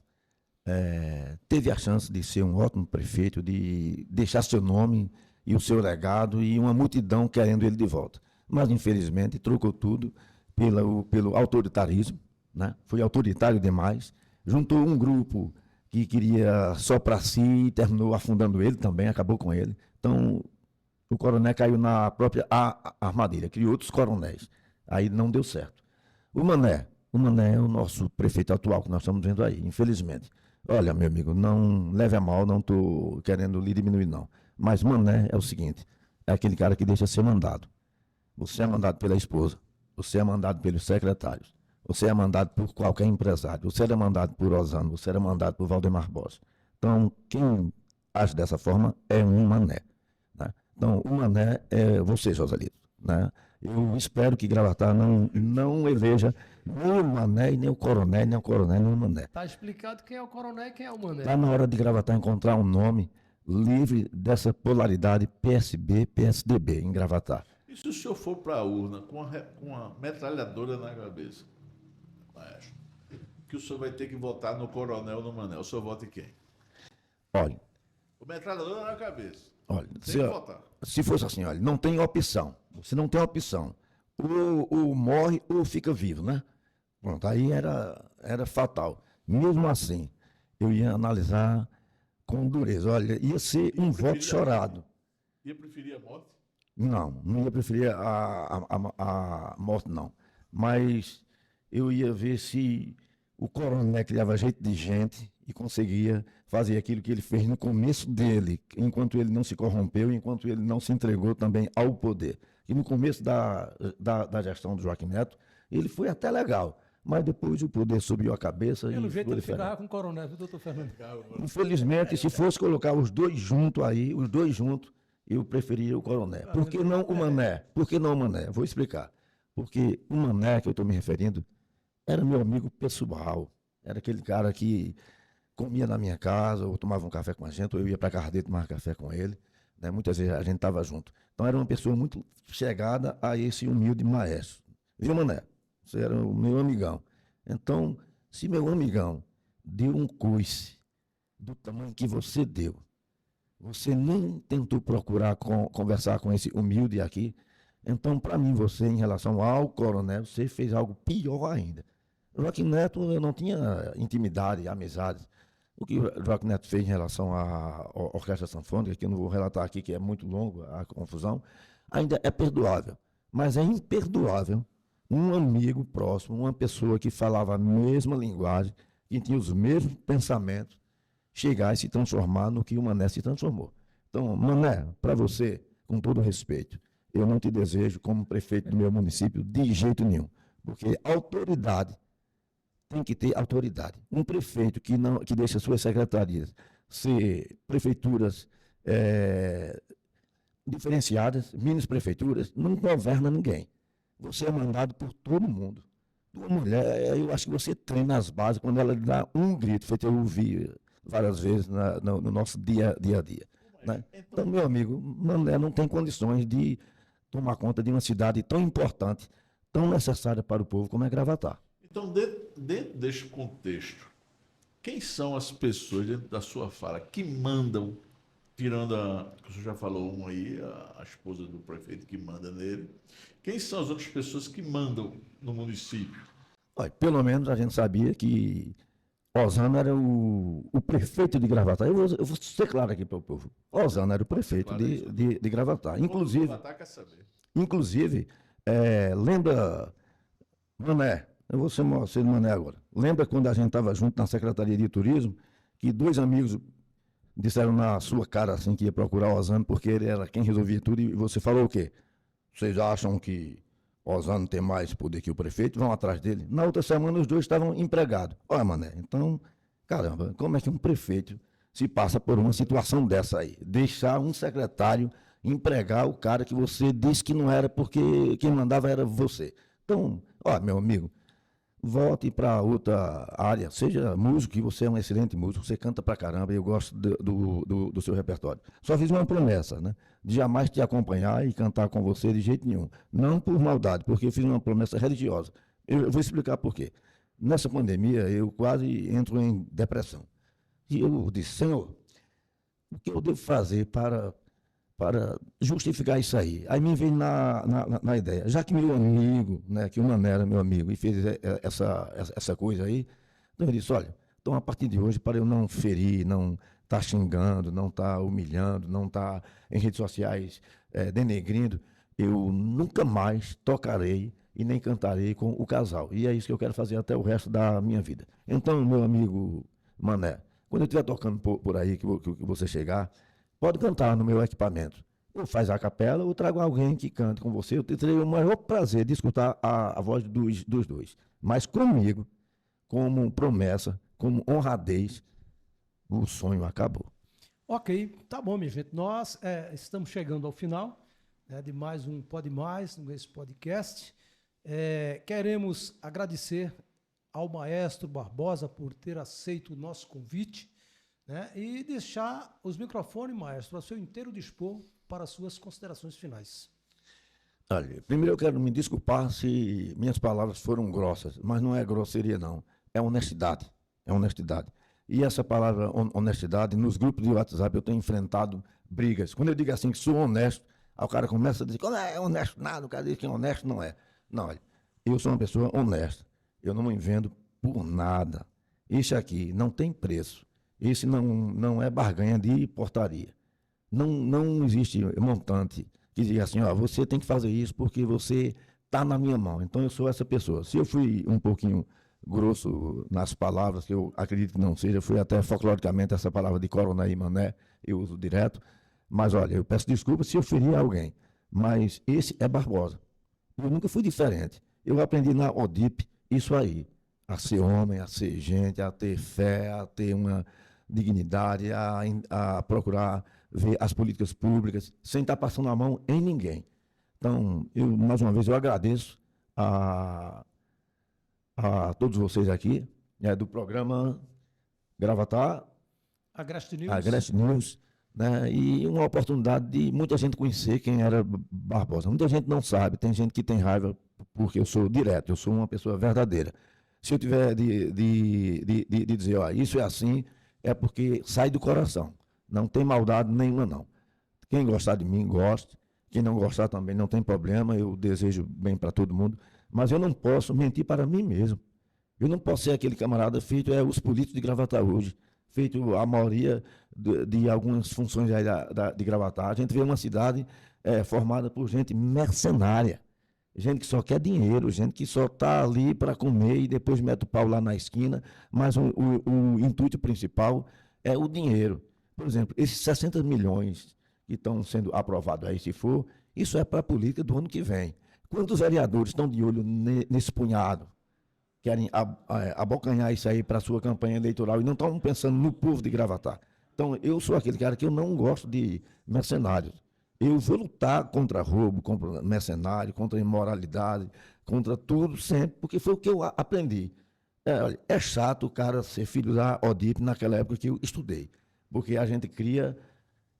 Teve a chance de ser um ótimo prefeito, de deixar seu nome e o seu legado e uma multidão querendo ele de volta. Mas, infelizmente, trocou tudo pelo autoritarismo, né? Foi autoritário demais, juntou um grupo que queria só para si e terminou afundando ele também, acabou com ele. Então, o coronel caiu na própria armadilha, criou outros coronéis. Aí não deu certo. O Mané é o nosso prefeito atual, que nós estamos vendo aí, infelizmente. Olha, meu amigo, não leve a mal, não estou querendo lhe diminuir, não. Mas Mané é o seguinte, é aquele cara que deixa ser mandado. Você é mandado pela esposa, você é mandado pelos secretários, você é mandado por qualquer empresário, você era mandado por Osano, você era mandado por Valdemar Bossa. Então, quem age dessa forma é um Mané. Né? Então, o Mané é você, Joselito. Né? Eu espero que Gravatá não eleja nem o Mané, nem o coronel, nem o Mané. Está explicado quem é o coronel e quem é o Mané. Está na hora de Gravatá encontrar um nome livre dessa polaridade PSB-PSDB em Gravatá. E se o senhor for para a urna com uma metralhadora na cabeça, Maestro, que o senhor vai ter que votar no coronel ou no Mané, o senhor vota em quem? Olha, O metralhadora na cabeça. Olha, Tem que votar. se fosse assim, olha, não tem opção. Você não tem opção. Ou morre ou fica vivo, né? Pronto, aí era fatal. Mesmo assim, eu ia analisar com dureza. Olha, ia ser um voto chorado. Ia preferir a morte? Não ia preferir a morte, não. Mas eu ia ver se o coronel criava jeito de gente e conseguia fazer aquilo que ele fez no começo dele, enquanto ele não se corrompeu, enquanto ele não se entregou também ao poder. E no começo da gestão do Joaquim Neto, ele foi até legal, mas depois o poder subiu a cabeça Pelo e jeito ficou ele ficava diferente. com o coronel, viu, doutor Fernando? Infelizmente, se fosse colocar os dois juntos aí, eu preferia o coronel. Por que não o Mané? Por que não o Mané? Vou explicar. Porque o Mané que eu estou me referindo era meu amigo pessoal. Era aquele cara que comia na minha casa, ou tomava um café com a gente, ou eu ia para a casa dele tomar café com ele. Né? Muitas vezes a gente estava junto. Então era uma pessoa muito chegada a esse humilde maestro. Viu, Mané? Você era o meu amigão. Então, se meu amigão deu um coice do tamanho que você deu, você nem tentou procurar conversar com esse humilde aqui, então, para mim, você, em relação ao coronel, você fez algo pior ainda. Joaquim Neto, eu não tinha intimidade, amizade. O que o Joaquim Neto fez em relação à Orquestra Sanfônica, que eu não vou relatar aqui, que é muito longo a confusão, ainda é perdoável. Mas é imperdoável um amigo próximo, uma pessoa que falava a mesma linguagem, que tinha os mesmos pensamentos, chegar e se transformar no que o Mané se transformou. Então, Mané, para você, com todo respeito, eu não te desejo como prefeito do meu município de jeito nenhum, porque autoridade tem que ter autoridade. Um prefeito que deixa suas secretarias ser prefeituras diferenciadas, mini prefeituras, não governa ninguém. Você é mandado por todo mundo. Tua mulher, eu acho que você treina as bases quando ela dá um grito, feito eu ouvi várias vezes no nosso dia a dia. Né? Então, meu amigo, Mané não tem condições de tomar conta de uma cidade tão importante, tão necessária para o povo como é Gravatá. Então, dentro deste contexto, quem são as pessoas dentro da sua fala que mandam, tirando que o senhor já falou uma aí, a esposa do prefeito que manda nele, quem são as outras pessoas que mandam no município? Olha, pelo menos a gente sabia que Osana era o prefeito de Gravatá. Eu vou ser claro aqui para o povo. Osana era o prefeito de Gravatá. Inclusive, lembra, Mané, eu vou ser Mané agora. Lembra quando a gente estava junto na Secretaria de Turismo, que dois amigos disseram na sua cara assim que ia procurar Osana porque ele era quem resolvia tudo e você falou o quê? Vocês acham que Osana tem mais poder que o prefeito? Vão atrás dele. Na outra semana os dois estavam empregados. Olha, Mané, então, caramba, como é que um prefeito se passa por uma situação dessa aí? Deixar um secretário empregar o cara que você disse que não era porque quem mandava era você. Então, ó, meu amigo, volte para outra área, seja músico, que você é um excelente músico, você canta pra caramba, eu gosto do seu repertório. Só fiz uma promessa, né? De jamais te acompanhar e cantar com você de jeito nenhum. Não por maldade, porque eu fiz uma promessa religiosa. Eu vou explicar por quê. Nessa pandemia, eu quase entro em depressão. E eu disse, Senhor, o que eu devo fazer para justificar isso aí? Aí me veio na ideia, já que meu amigo, né, que o Mané era meu amigo e fez essa coisa aí, então eu disse, olha, então a partir de hoje, para eu não ferir, não estar xingando, não estar humilhando, não estar em redes sociais denegrindo, eu nunca mais tocarei e nem cantarei com o casal. E é isso que eu quero fazer até o resto da minha vida. Então, meu amigo Mané, quando eu estiver tocando por aí, que você chegar, pode cantar no meu equipamento. Ou faz a capela, ou trago alguém que cante com você. Eu terei o maior prazer de escutar a voz dos dois. Mas comigo, como promessa, como honradez, o sonho acabou. Ok, tá bom, minha gente. Nós estamos chegando ao final, né, de mais um Pode Mais, nesse podcast. Queremos agradecer ao maestro Barbosa por ter aceito o nosso convite, né, e deixar os microfones, maestro, ao seu inteiro dispor para as suas considerações finais. Olha, primeiro eu quero me desculpar se minhas palavras foram grossas, mas não é grosseria não, é honestidade, é honestidade. E essa palavra honestidade, nos grupos de WhatsApp eu tenho enfrentado brigas. Quando eu digo assim que sou honesto, aí o cara começa a dizer que não é honesto nada, o cara diz que é honesto, não é. Não, olha, eu sou uma pessoa honesta. Eu não me vendo por nada. Isso aqui não tem preço. Isso não é barganha de portaria. Não existe montante que diga assim, ó, você tem que fazer isso porque você está na minha mão. Então eu sou essa pessoa. Se eu fui um pouquinho grosso nas palavras, que eu acredito que não seja, eu fui até folcloricamente essa palavra de coronel e mané, eu uso direto, mas olha, eu peço desculpas se eu feri alguém, mas esse é Barbosa. Eu nunca fui diferente. Eu aprendi na ODIP isso aí, a ser homem, a ser gente, a ter fé, a ter uma dignidade, a procurar ver as políticas públicas sem estar passando a mão em ninguém. Então, mais uma vez, eu agradeço a todos vocês aqui, do programa Gravatar, Agreste News, né, e uma oportunidade de muita gente conhecer quem era Barbosa. Muita gente não sabe, tem gente que tem raiva porque eu sou direto, eu sou uma pessoa verdadeira. Se eu tiver de dizer, ó, isso é assim, é porque sai do coração, não tem maldade nenhuma não. Quem gostar de mim, goste, quem não gostar também não tem problema, eu desejo bem para todo mundo, mas eu não posso mentir para mim mesmo. Eu não posso ser aquele camarada feito os políticos de Gravatar hoje, feito a maioria de algumas funções aí de Gravatar. A gente vê uma cidade formada por gente mercenária, gente que só quer dinheiro, gente que só está ali para comer e depois mete o pau lá na esquina, mas o intuito principal é o dinheiro. Por exemplo, esses 60 milhões que estão sendo aprovados aí, se for, isso é para a política do ano que vem. Quantos vereadores estão de olho nesse punhado? Querem abocanhar isso aí para a sua campanha eleitoral e não estão pensando no povo de Gravatar. Então, eu sou aquele cara que eu não gosto de mercenários. Eu vou lutar contra roubo, contra mercenário, contra imoralidade, contra tudo sempre, porque foi o que eu aprendi. Olha, é chato o cara ser filho da ODIP naquela época que eu estudei, porque a gente cria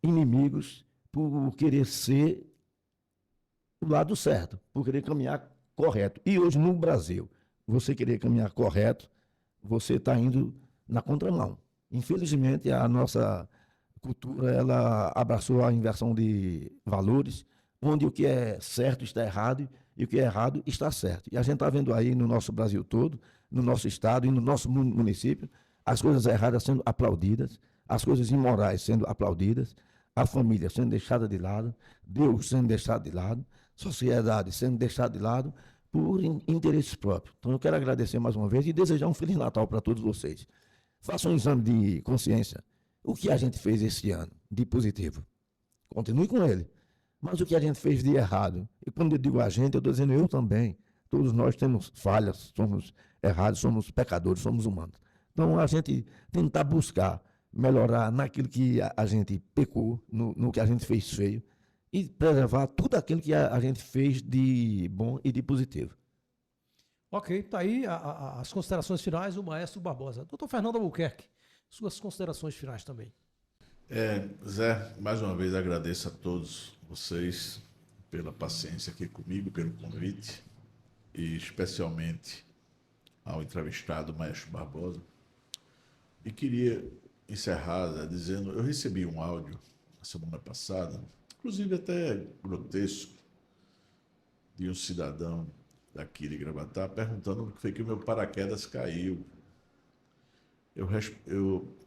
inimigos por querer ser o lado certo, por querer caminhar correto. E hoje no Brasil, você querer caminhar correto, você está indo na contramão. Infelizmente, a nossa cultura ela abraçou a inversão de valores, onde o que é certo está errado e o que é errado está certo. E a gente está vendo aí no nosso Brasil todo, no nosso estado e no nosso município, as coisas erradas sendo aplaudidas, as coisas imorais sendo aplaudidas, a família sendo deixada de lado, Deus sendo deixado de lado, sociedade sendo deixada de lado por interesses próprios. Então eu quero agradecer mais uma vez e desejar um Feliz Natal para todos vocês. Façam um exame de consciência. O que a gente fez esse ano de positivo? Continue com ele. Mas o que a gente fez de errado? E quando eu digo a gente, eu estou dizendo eu também. Todos nós temos falhas, somos errados, somos pecadores, somos humanos. Então a gente tentar buscar melhorar naquilo que a gente pecou, no que a gente fez feio, e preservar tudo aquilo que a gente fez de bom e de positivo. Ok, tá aí as considerações finais do maestro Barbosa. Doutor Fernando Albuquerque, suas considerações finais também. Zé, mais uma vez agradeço a todos vocês pela paciência aqui comigo, pelo convite, e especialmente ao entrevistado maestro Barbosa. E queria encerrar, Zé, dizendo, eu recebi um áudio na semana passada, inclusive até grotesco, de um cidadão daqui de Gravatar, perguntando por que foi que o meu paraquedas caiu. Eu,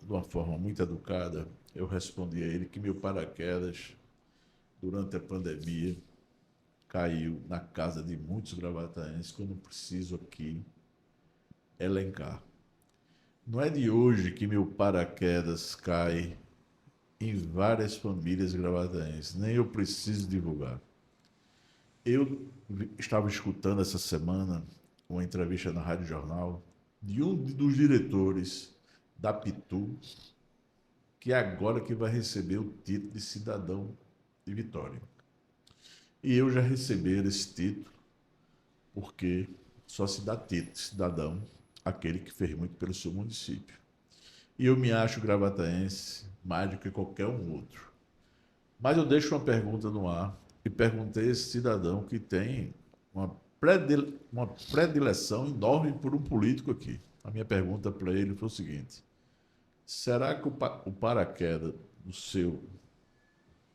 de uma forma muito educada, eu respondi a ele que meu paraquedas, durante a pandemia, caiu na casa de muitos gravataenses, que eu não preciso aqui elencar. Não é de hoje que meu paraquedas cai em várias famílias gravataenses, nem eu preciso divulgar. Eu estava escutando essa semana uma entrevista na Rádio Jornal de um dos diretores da Pitu, que é agora que vai receber o título de cidadão de Vitória. E eu já recebi esse título, porque só se dá título de cidadão aquele que fez muito pelo seu município. E eu me acho gravataense mais do que qualquer um outro. Mas eu deixo uma pergunta no ar e perguntei a esse cidadão que tem uma predileção enorme por um político aqui. A minha pergunta para ele foi o seguinte: Será que o paraquedas do seu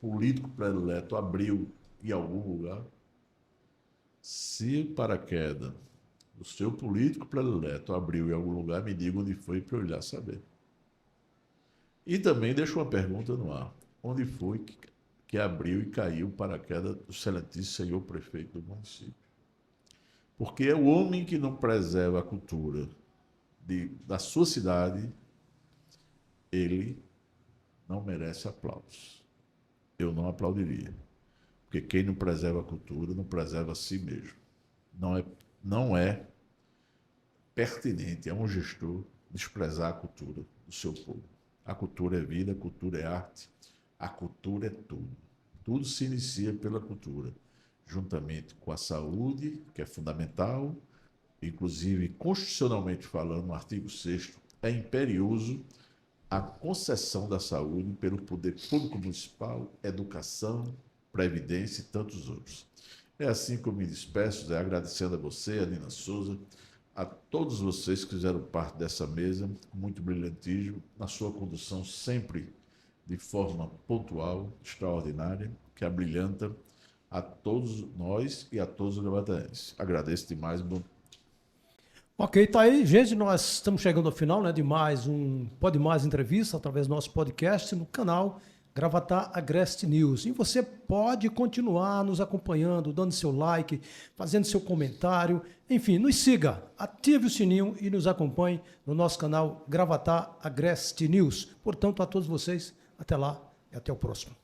político predileto abriu em algum lugar? Se o paraquedas do seu político predileto abriu em algum lugar, me diga onde foi para eu ir lá saber. E também deixo uma pergunta no ar. Onde foi que abriu e caiu o paraquedas do excelentíssimo senhor prefeito do município? Porque é o homem que não preserva a cultura da sua cidade, ele não merece aplausos. Eu não aplaudiria. Porque quem não preserva a cultura não preserva a si mesmo. Não é pertinente a um gestor desprezar a cultura do seu povo. A cultura é vida, a cultura é arte, a cultura é tudo. Tudo se inicia pela cultura, juntamente com a saúde, que é fundamental, inclusive constitucionalmente falando, no artigo 6º, é imperioso a concessão da saúde pelo poder público municipal, educação, previdência e tantos outros. É assim que eu me despeço, Zé, agradecendo a você, a Nina Souza, a todos vocês que fizeram parte dessa mesa, muito brilhantismo, na sua condução sempre de forma pontual, extraordinária, que abrilhanta a todos nós e a todos os gravataenses. Agradeço demais. Ok, tá aí, gente, nós estamos chegando ao final, né, de mais um Pode Mais Entrevista, através do nosso podcast no canal Gravatá Agreste News. E você pode continuar nos acompanhando, dando seu like, fazendo seu comentário, enfim, nos siga, ative o sininho e nos acompanhe no nosso canal Gravatá Agreste News. Portanto, a todos vocês, até lá e até o próximo.